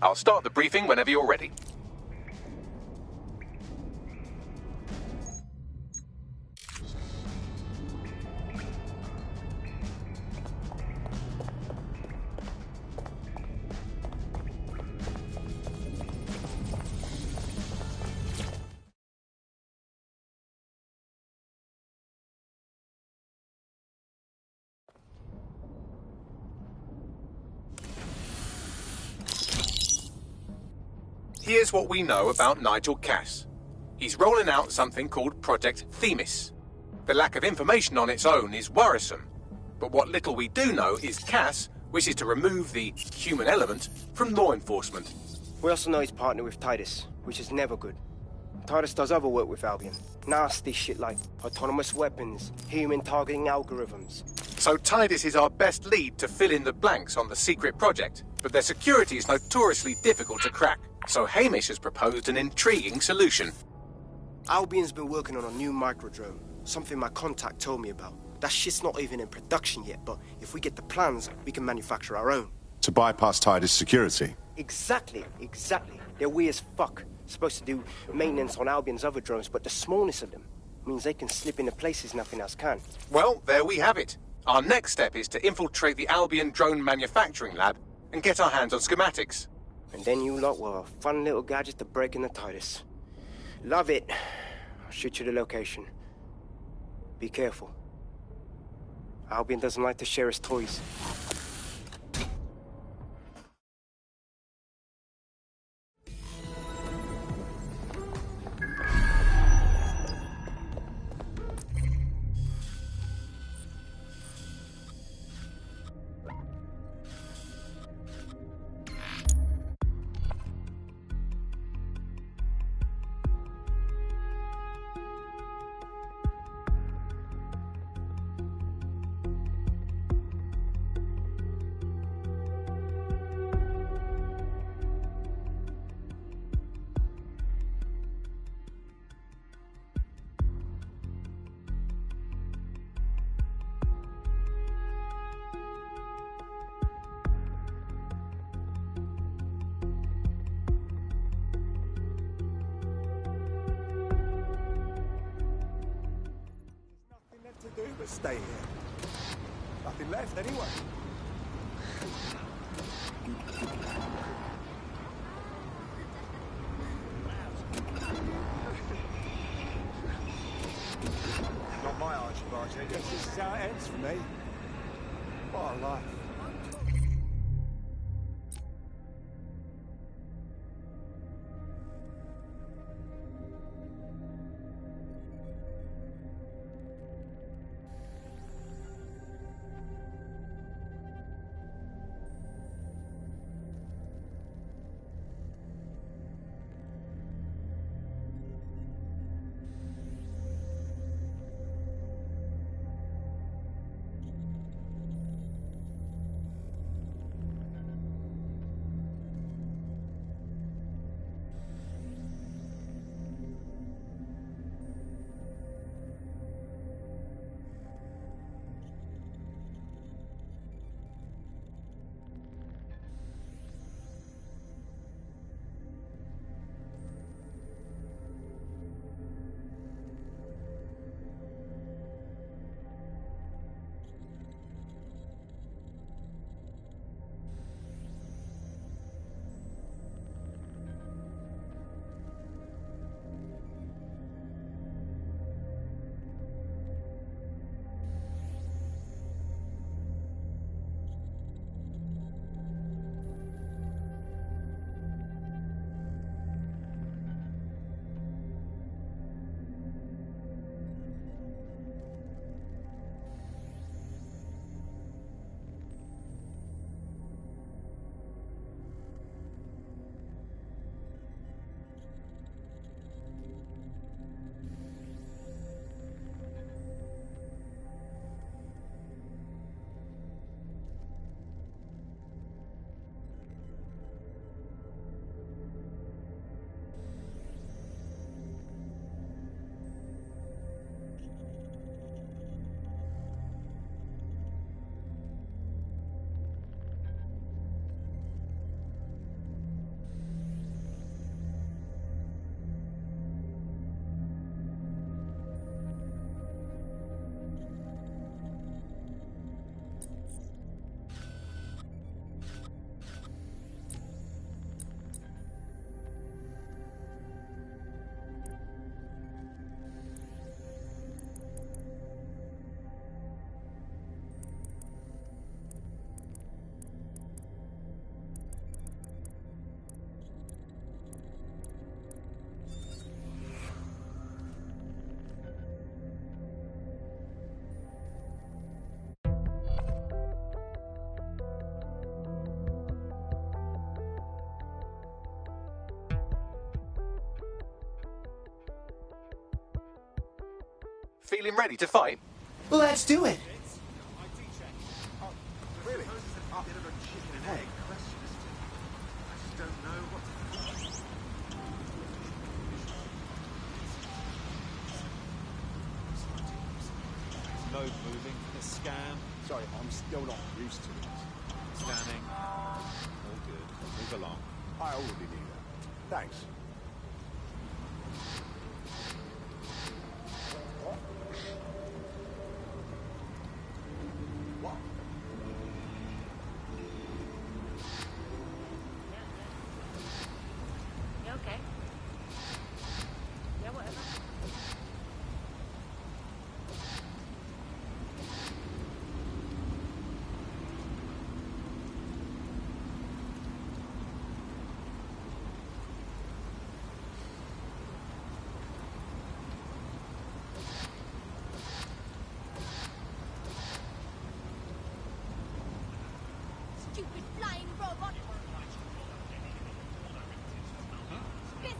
I'll start the briefing whenever you're ready. Here's what we know about Nigel Cass. He's rolling out something called Project Themis. The lack of information on its own is worrisome, but what little we do know is Cass wishes to remove the human element from law enforcement. We also know he's partnered with Titus, which is never good. Titus does other work with Albion. Nasty shit like autonomous weapons, human targeting algorithms. So Titus is our best lead to fill in the blanks on the secret project, but their security is notoriously difficult to crack. So Hamish has proposed an intriguing solution. Albion's been working on a new microdrone, something my contact told me about. That shit's not even in production yet, but if we get the plans, we can manufacture our own. To bypass Titus security? Exactly. They're weird as fuck. Supposed to do maintenance on Albion's other drones, but the smallness of them means they can slip into places nothing else can. Well, there we have it. Our next step is to infiltrate the Albion drone manufacturing lab and get our hands on schematics. And then you lot will have a fun little gadget to break in the Titus. Love it. I'll shoot you the location. Be careful. Albion doesn't like to share his toys. stay here. Nothing left anyway. Not my Archibald. Guess this is how it ends for me. What a life. Feeling ready to fight? Let's do it. Really? No moving. A scan. Sorry, I'm still not used to it. Scanning. All good. Move along. I already knew that. Thanks. You okay? Yeah, whatever. Stupid flying robot! Business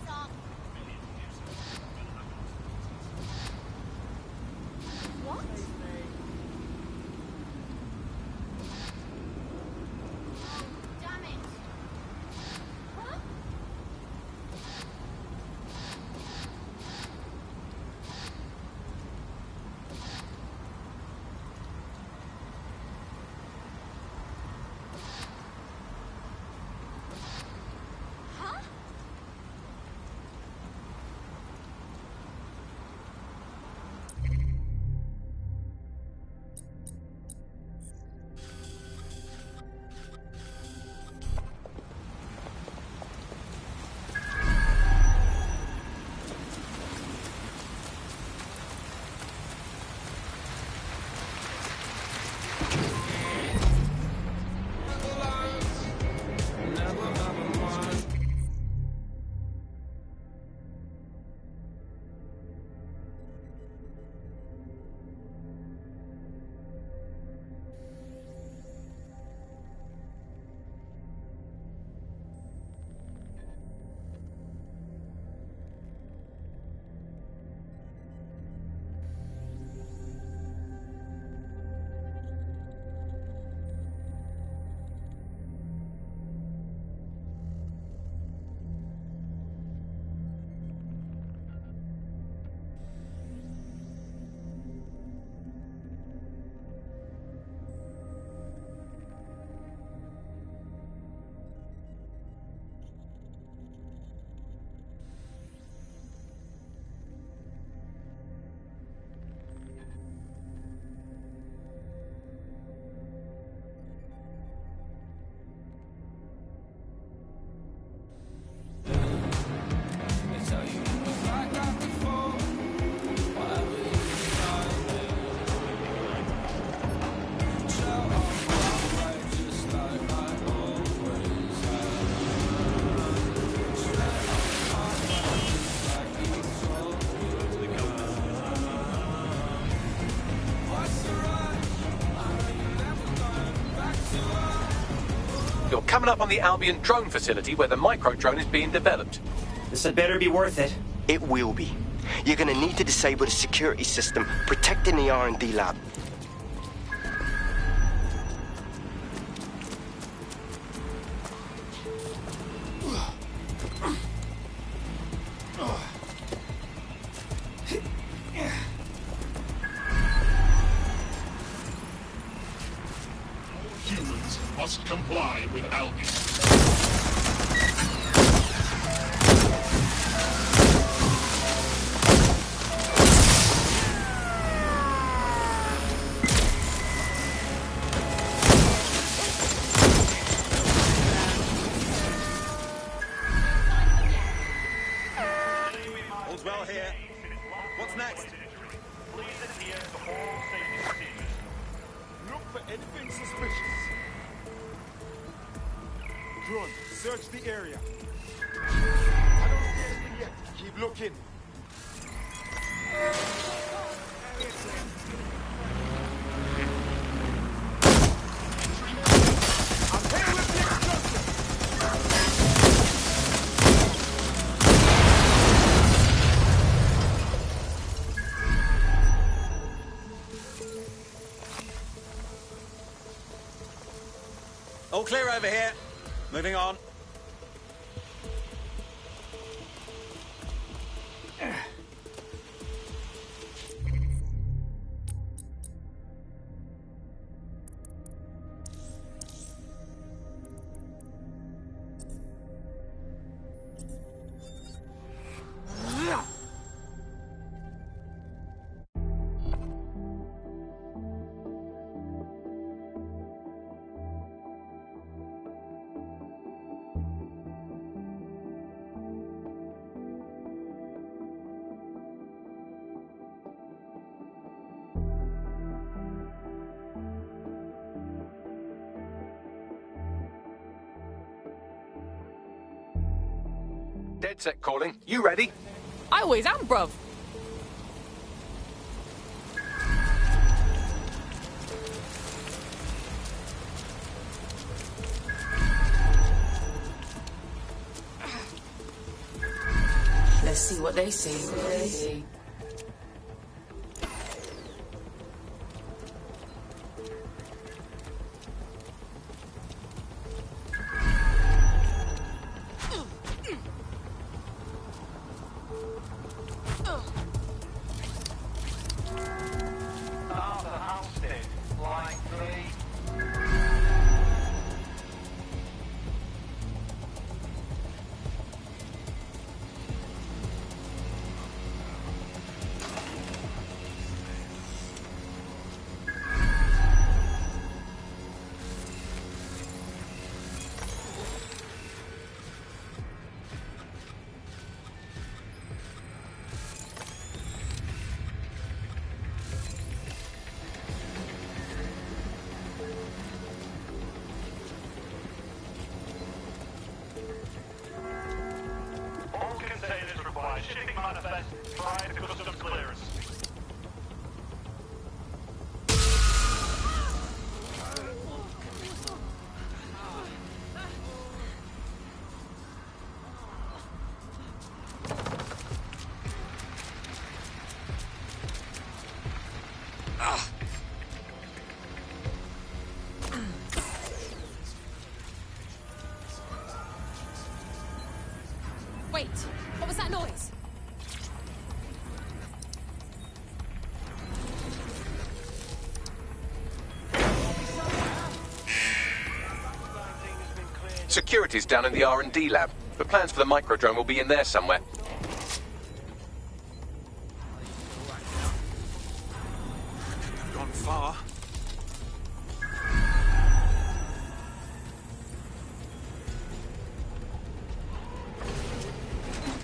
coming up on the Albion drone facility where the micro-drone is being developed. This had better be worth it. It will be. You're gonna need to disable the security system protecting the R&D lab. Humans must comply with Albion. All's well here. What's next? Look for anything suspicious. Drone, search the area. I don't see anything yet. Keep looking. I'm here with the explosive. All clear over here. Moving on. Dead set calling. You ready? I always am, bruv. Let's see what they see. Shipping manifest prior to customs clearance. Wait, what was that noise? Security's down in the R&D lab. The plans for the microdrone will be in there somewhere. Gone far.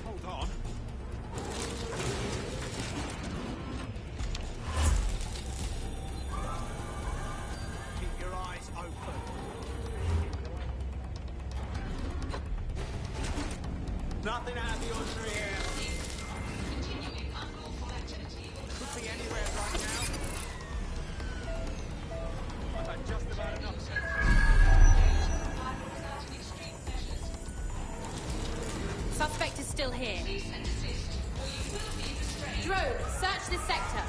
Hold on. Keep your eyes open. Nothing out of the ordinary here. Could be anywhere right now. I've had just about enough sense. still here. Drone, search this sector.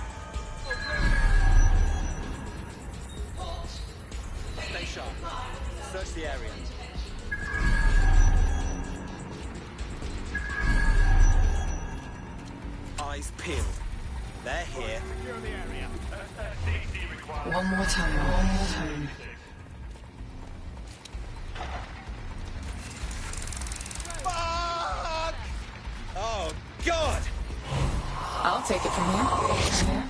Stay sharp. Search the area. Eyes peeled. They're here. One more time. Fuck! Oh, God! I'll take it from here.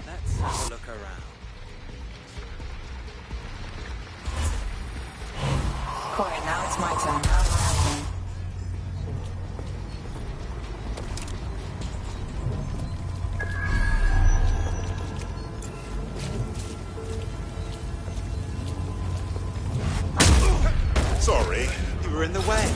Let's have a look around. Quiet, now it's my turn. Sorry. You were in the way.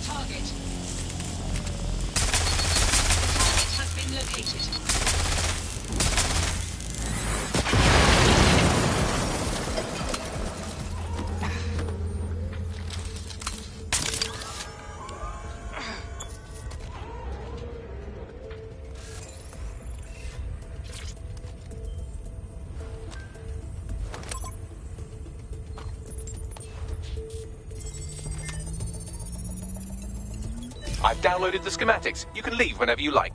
Target. Target has been located. I've downloaded the schematics. You can leave whenever you like.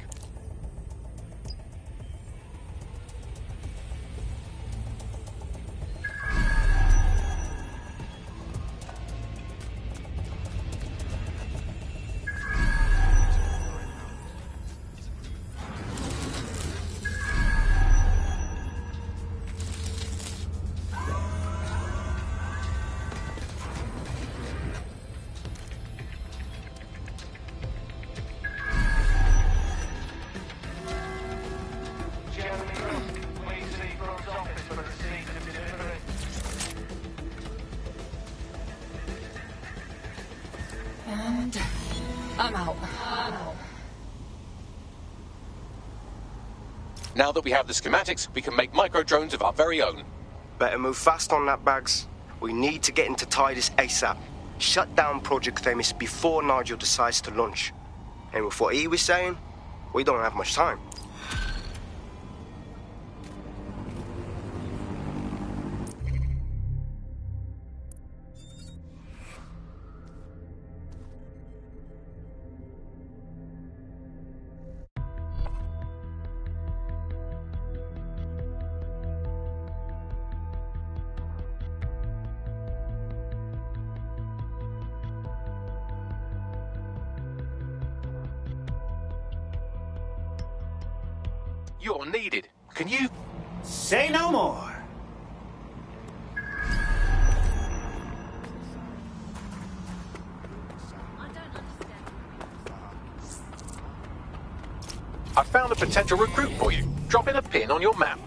And I'm out. Now that we have the schematics, we can make micro-drones of our very own. Better move fast on that, Bags. We need to get into Titus ASAP. Shut down Project Themis before Nigel decides to launch. And with what he was saying, we don't have much time. You're needed. Can you... Say no more. I found a potential recruit for you. Drop in a pin on your map.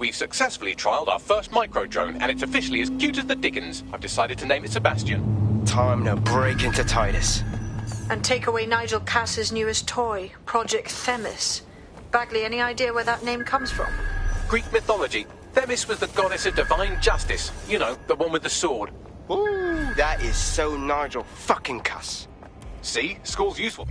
We've successfully trialled our first micro-drone, and it's officially as cute as the dickens. I've decided to name it Sebastian. Time to break into Titus. And take away Nigel Cass's newest toy, Project Themis. Bagley, any idea where that name comes from? Greek mythology. Themis was the goddess of divine justice. You know, the one with the sword. Ooh, that is so Nigel fucking Cass. See? School's useful.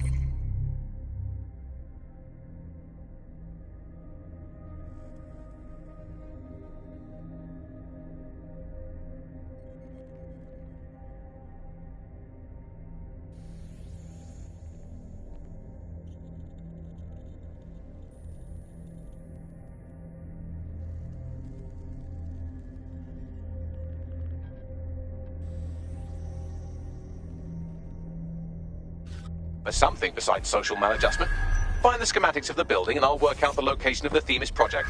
For something besides social maladjustment. Find the schematics of the building and I'll work out the location of the Themis project.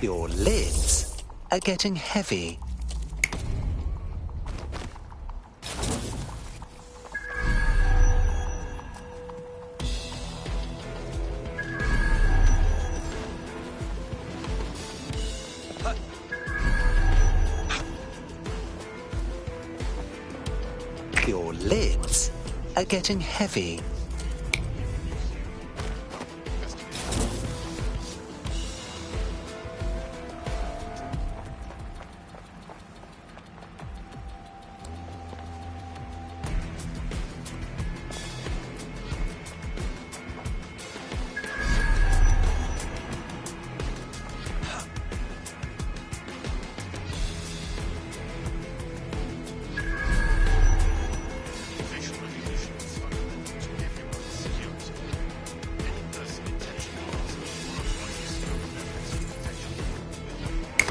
Your lids are getting heavy. Your lids are getting heavy.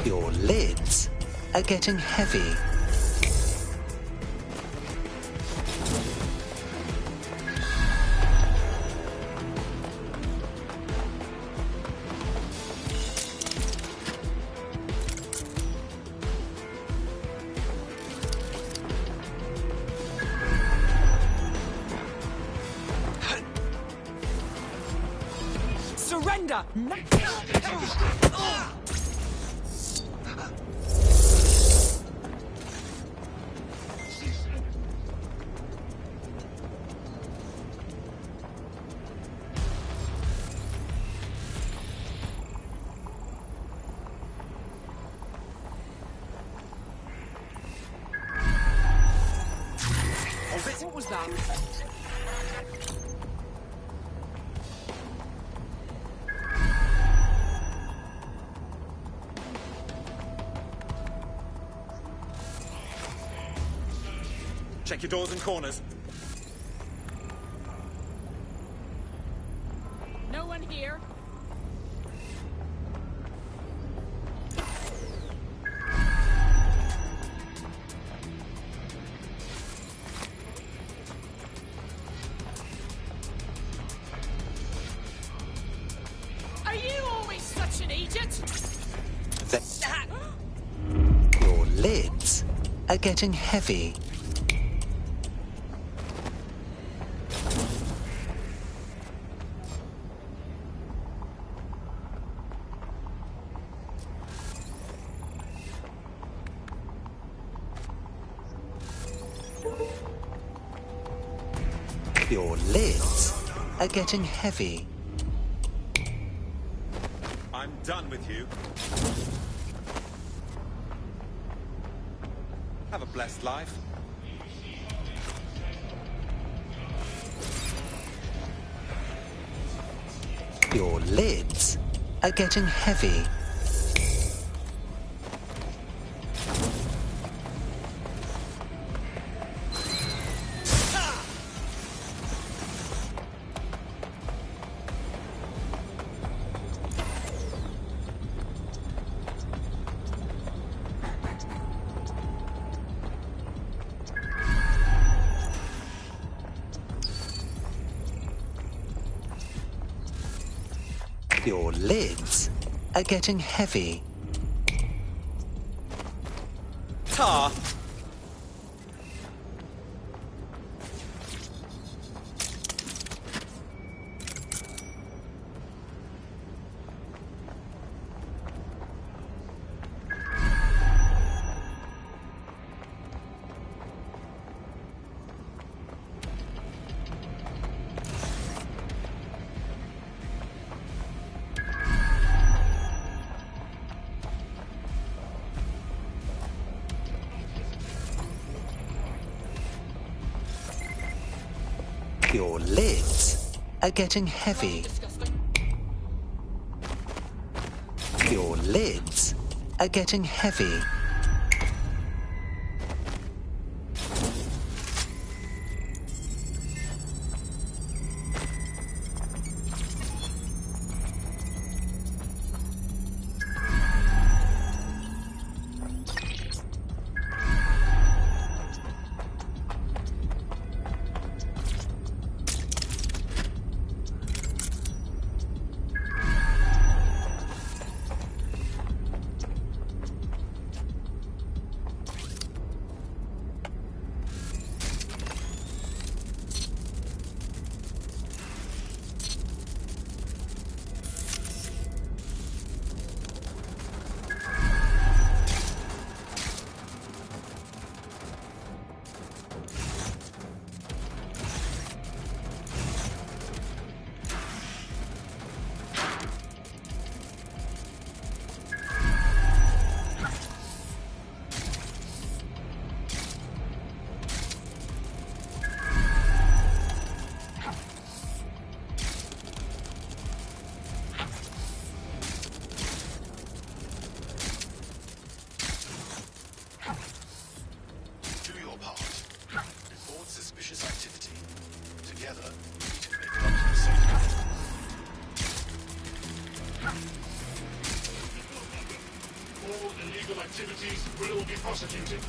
Your lids are getting heavy. Surrender! What was that? Check your doors and corners. No one here? Are you always such an idiot? Your lids are getting heavy. Your lids are getting heavy. I'm done with you. Have a blessed life. Your lids are getting heavy. Your lids are getting heavy. Tar! Your lids are getting heavy. Your lids are getting heavy. together. All illegal activities will be prosecuted.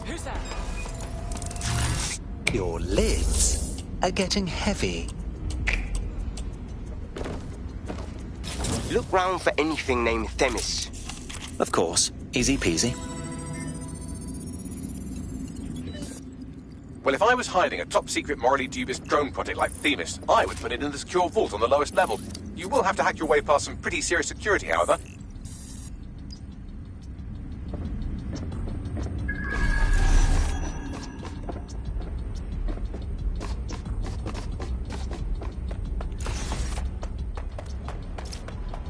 Who's that? Your lids are getting heavy. Look round for anything named Themis. Of course. Easy peasy. Well, if I was hiding a top-secret, morally dubious drone project like Themis, I would put it in the secure vault on the lowest level. You will have to hack your way past some pretty serious security, however.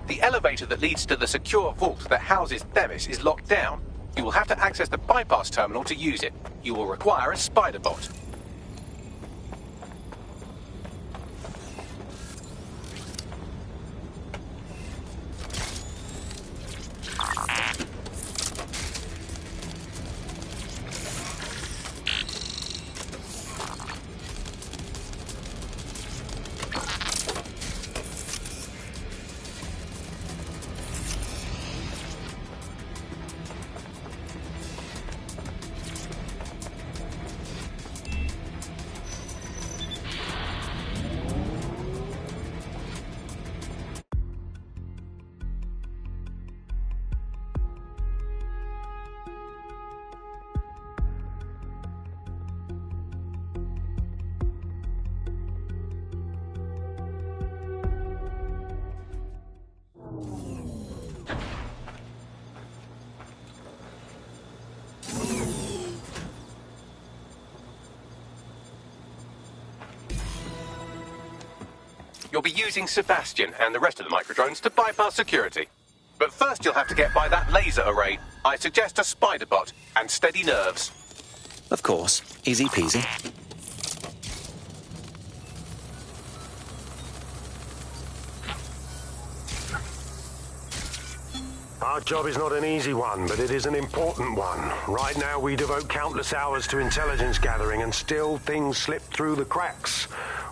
The elevator that leads to the secure vault that houses Themis is locked down. You will have to access the bypass terminal to use it. You will require a spider bot. You'll be using Sebastian and the rest of the microdrones to bypass security. But first you'll have to get by that laser array. I suggest a spider bot and steady nerves. Of course. Easy peasy. Our job is not an easy one, but it is an important one. Right now we devote countless hours to intelligence gathering and still things slip through the cracks.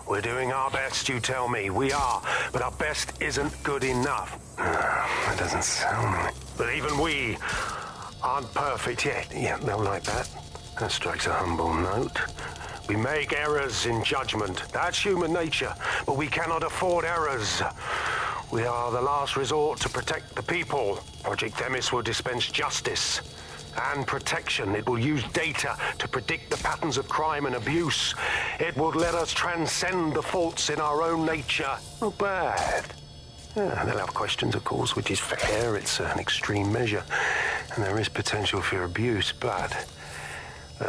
We're doing our best, you tell me. We are, but our best isn't good enough. That doesn't sound right. But even we aren't perfect yet. Yeah, they'll like that. That strikes a humble note. We make errors in judgment. That's human nature, but we cannot afford errors. We are the last resort to protect the people. Project Themis will dispense justice and protection. It will use data to predict the patterns of crime and abuse. It will let us transcend the faults in our own nature. Not bad. Yeah, they'll have questions, of course, which is fair. It's an extreme measure, and there is potential for abuse, but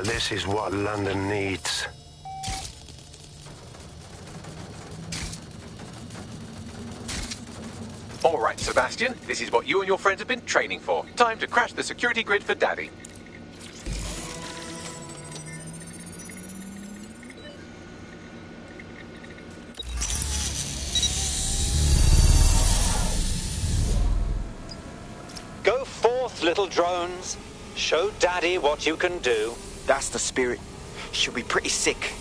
this is what London needs. All right, Sebastian, this is what you and your friends have been training for. Time to crash the security grid for Daddy. Go forth, little drones. Show Daddy what you can do. That's the spirit. She'll be pretty sick.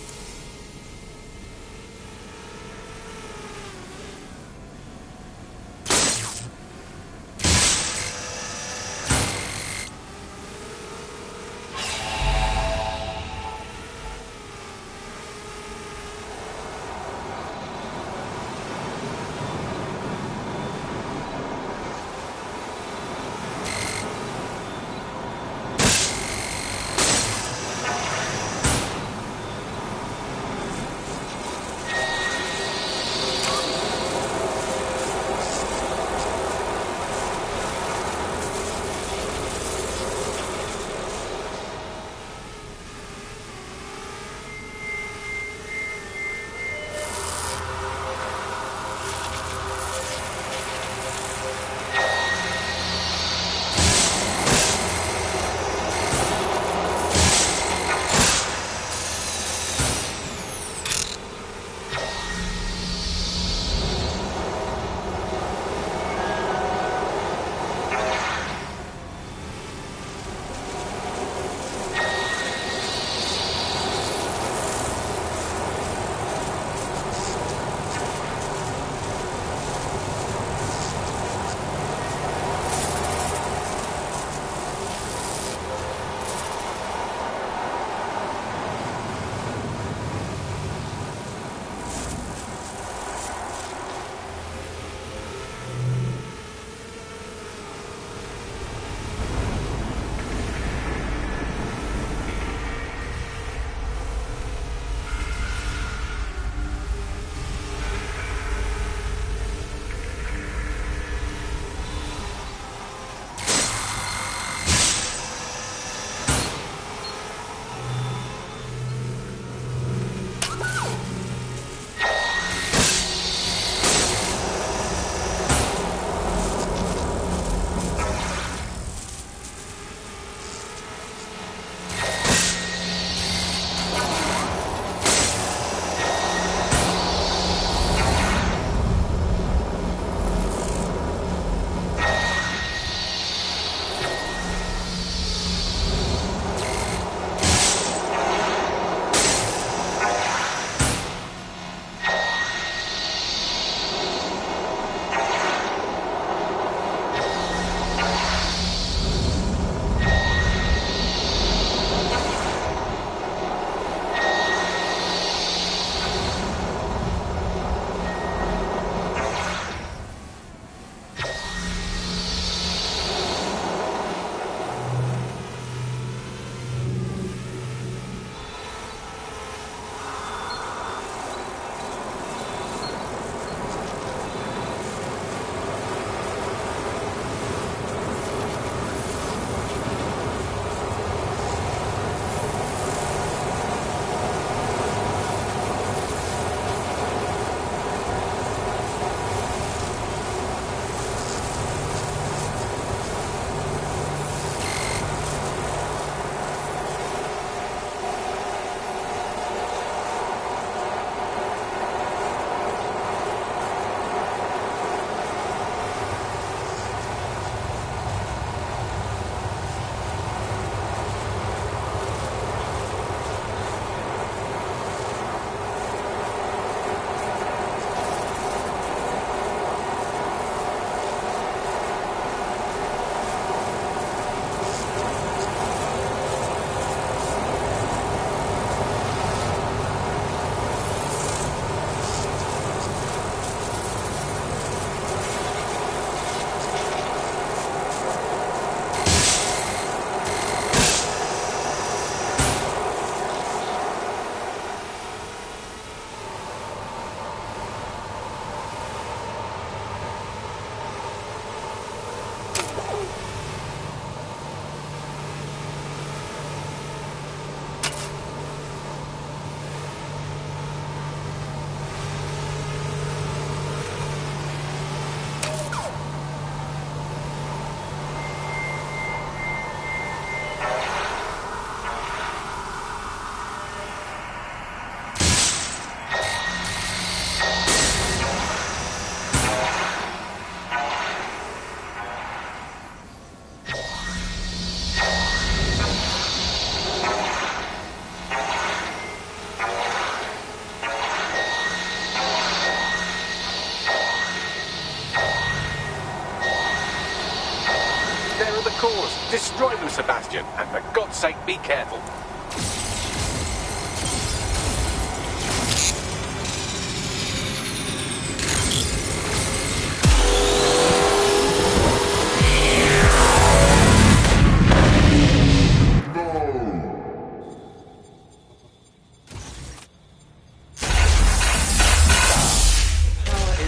Destroy them, Sebastian, and for God's sake, be careful.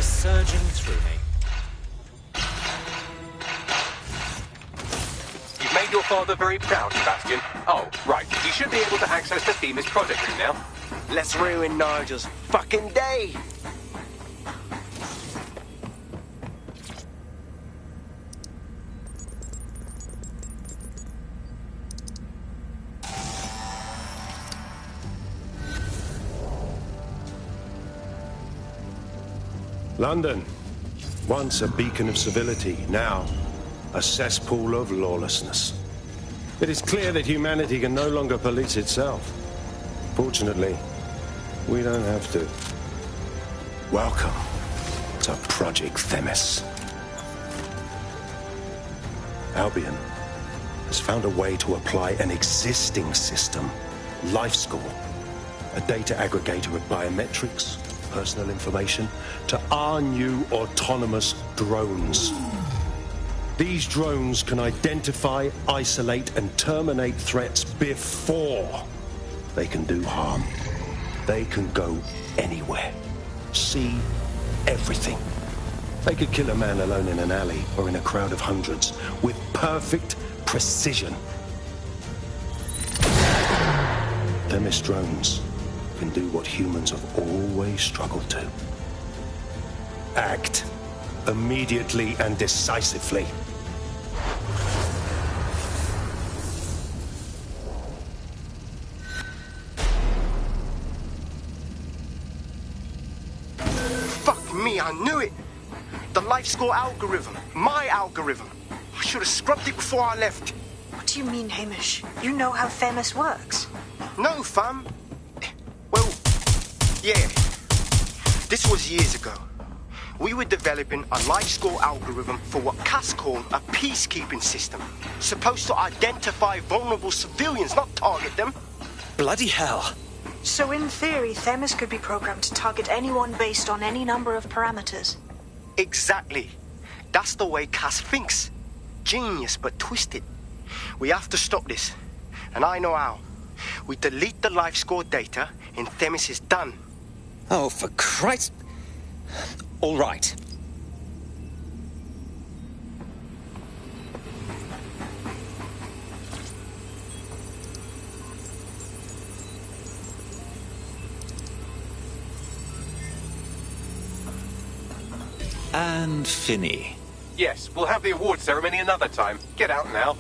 Surging through me. You've made your father very proud, Sebastian. Oh, right. You should be able to access the Themis project room now. Let's ruin Nigel's fucking day. London, once a beacon of civility, now a cesspool of lawlessness. It is clear that humanity can no longer police itself. Fortunately, we don't have to. Welcome to Project Themis. Albion has found a way to apply an existing system, LifeScore, a data aggregator of biometrics, personal information, to our new autonomous drones. These drones can identify, isolate, and terminate threats before they can do harm. They can go anywhere, see everything. They could kill a man alone in an alley or in a crowd of hundreds with perfect precision. Themis drones can do what humans have always struggled to. Act immediately and decisively. Fuck me, I knew it! The LifeScore algorithm. My algorithm. I should have scrubbed it before I left. What do you mean, Hamish? You know how Themis works. No, fam. Well, yeah. This was years ago. We were developing a LifeScore algorithm for what Cass called a peacekeeping system. Supposed to identify vulnerable civilians, not target them. Bloody hell. So in theory, Themis could be programmed to target anyone based on any number of parameters. Exactly. That's the way Cass thinks. Genius, but twisted. We have to stop this. And I know how. We delete the LifeScore data and Themis is done. Oh, for Christ... All right. And Finney. Yes, we'll have the award ceremony another time. Get out now.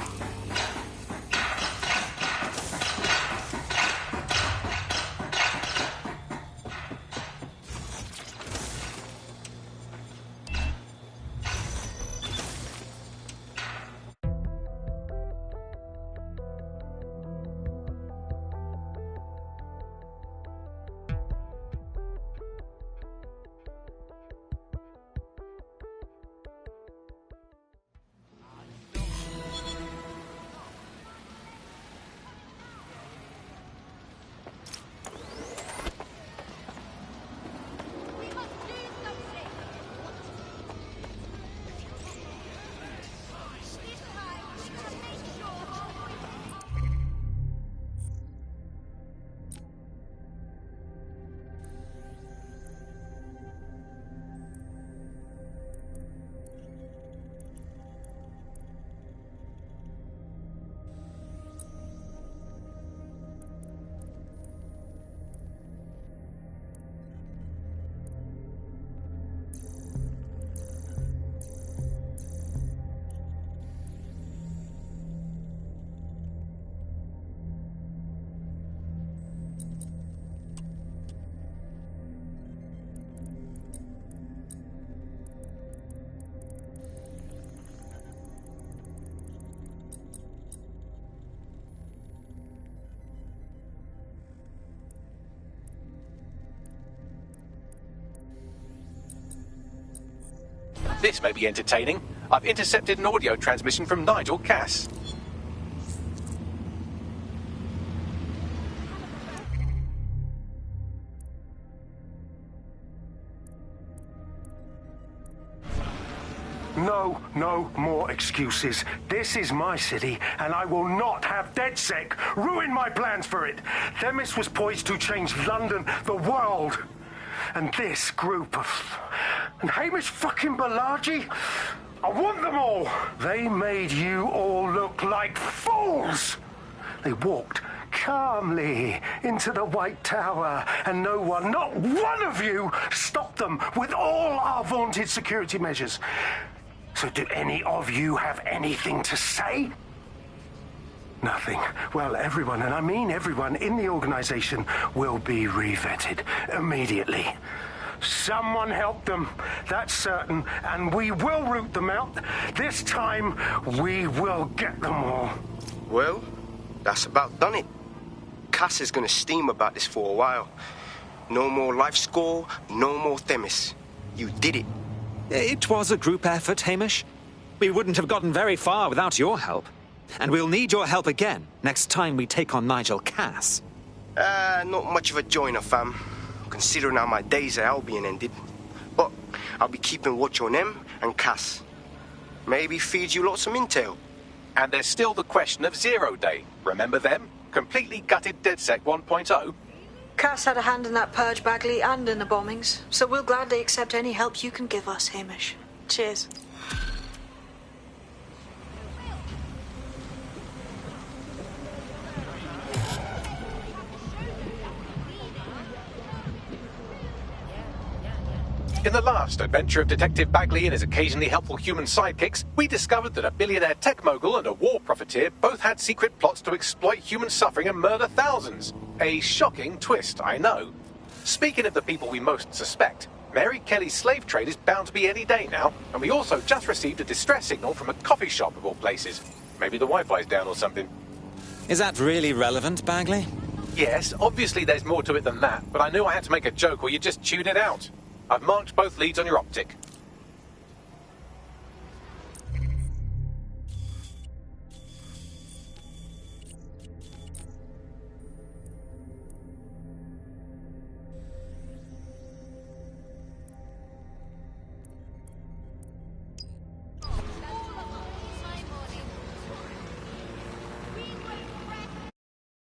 This may be entertaining. I've intercepted an audio transmission from Nigel Cass. No more excuses. This is my city, and I will not have DedSec ruin my plans for it. Themis was poised to change London, the world. And this group of... And Hamish fucking Balaji? I want them all! They made you all look like fools! They walked calmly into the White Tower, and no one, not one of you, stopped them with all our vaunted security measures. So do any of you have anything to say? Nothing. Well, everyone, and I mean everyone in the organization, will be re-vetted immediately. Someone help them, that's certain, and we will root them out. This time, we will get them all. Well, that's about done it. Cass is gonna steam about this for a while. No more life score, no more Themis. You did it. It was a group effort, Hamish. We wouldn't have gotten very far without your help. And we'll need your help again next time we take on Nigel Cass. Not much of a joiner, fam. Considering how my days at Albion ended. But I'll be keeping watch on them and Cass. Maybe feed you lots of intel. And there's still the question of Zero Day. Remember them? Completely gutted DedSec 1.0. Cass had a hand in that purge, Bagley, and in the bombings, so we'll gladly accept any help you can give us, Hamish. Cheers. In the last adventure of Detective Bagley and his occasionally helpful human sidekicks, we discovered that a billionaire tech mogul and a war profiteer both had secret plots to exploit human suffering and murder thousands. A shocking twist, I know. Speaking of the people we most suspect, Mary Kelly's slave trade is bound to be any day now, and we also just received a distress signal from a coffee shop of all places. Maybe the Wi-Fi's down or something. Is that really relevant, Bagley? Yes, obviously there's more to it than that, but I knew I had to make a joke or you just tuned it out. I've marked both leads on your optic.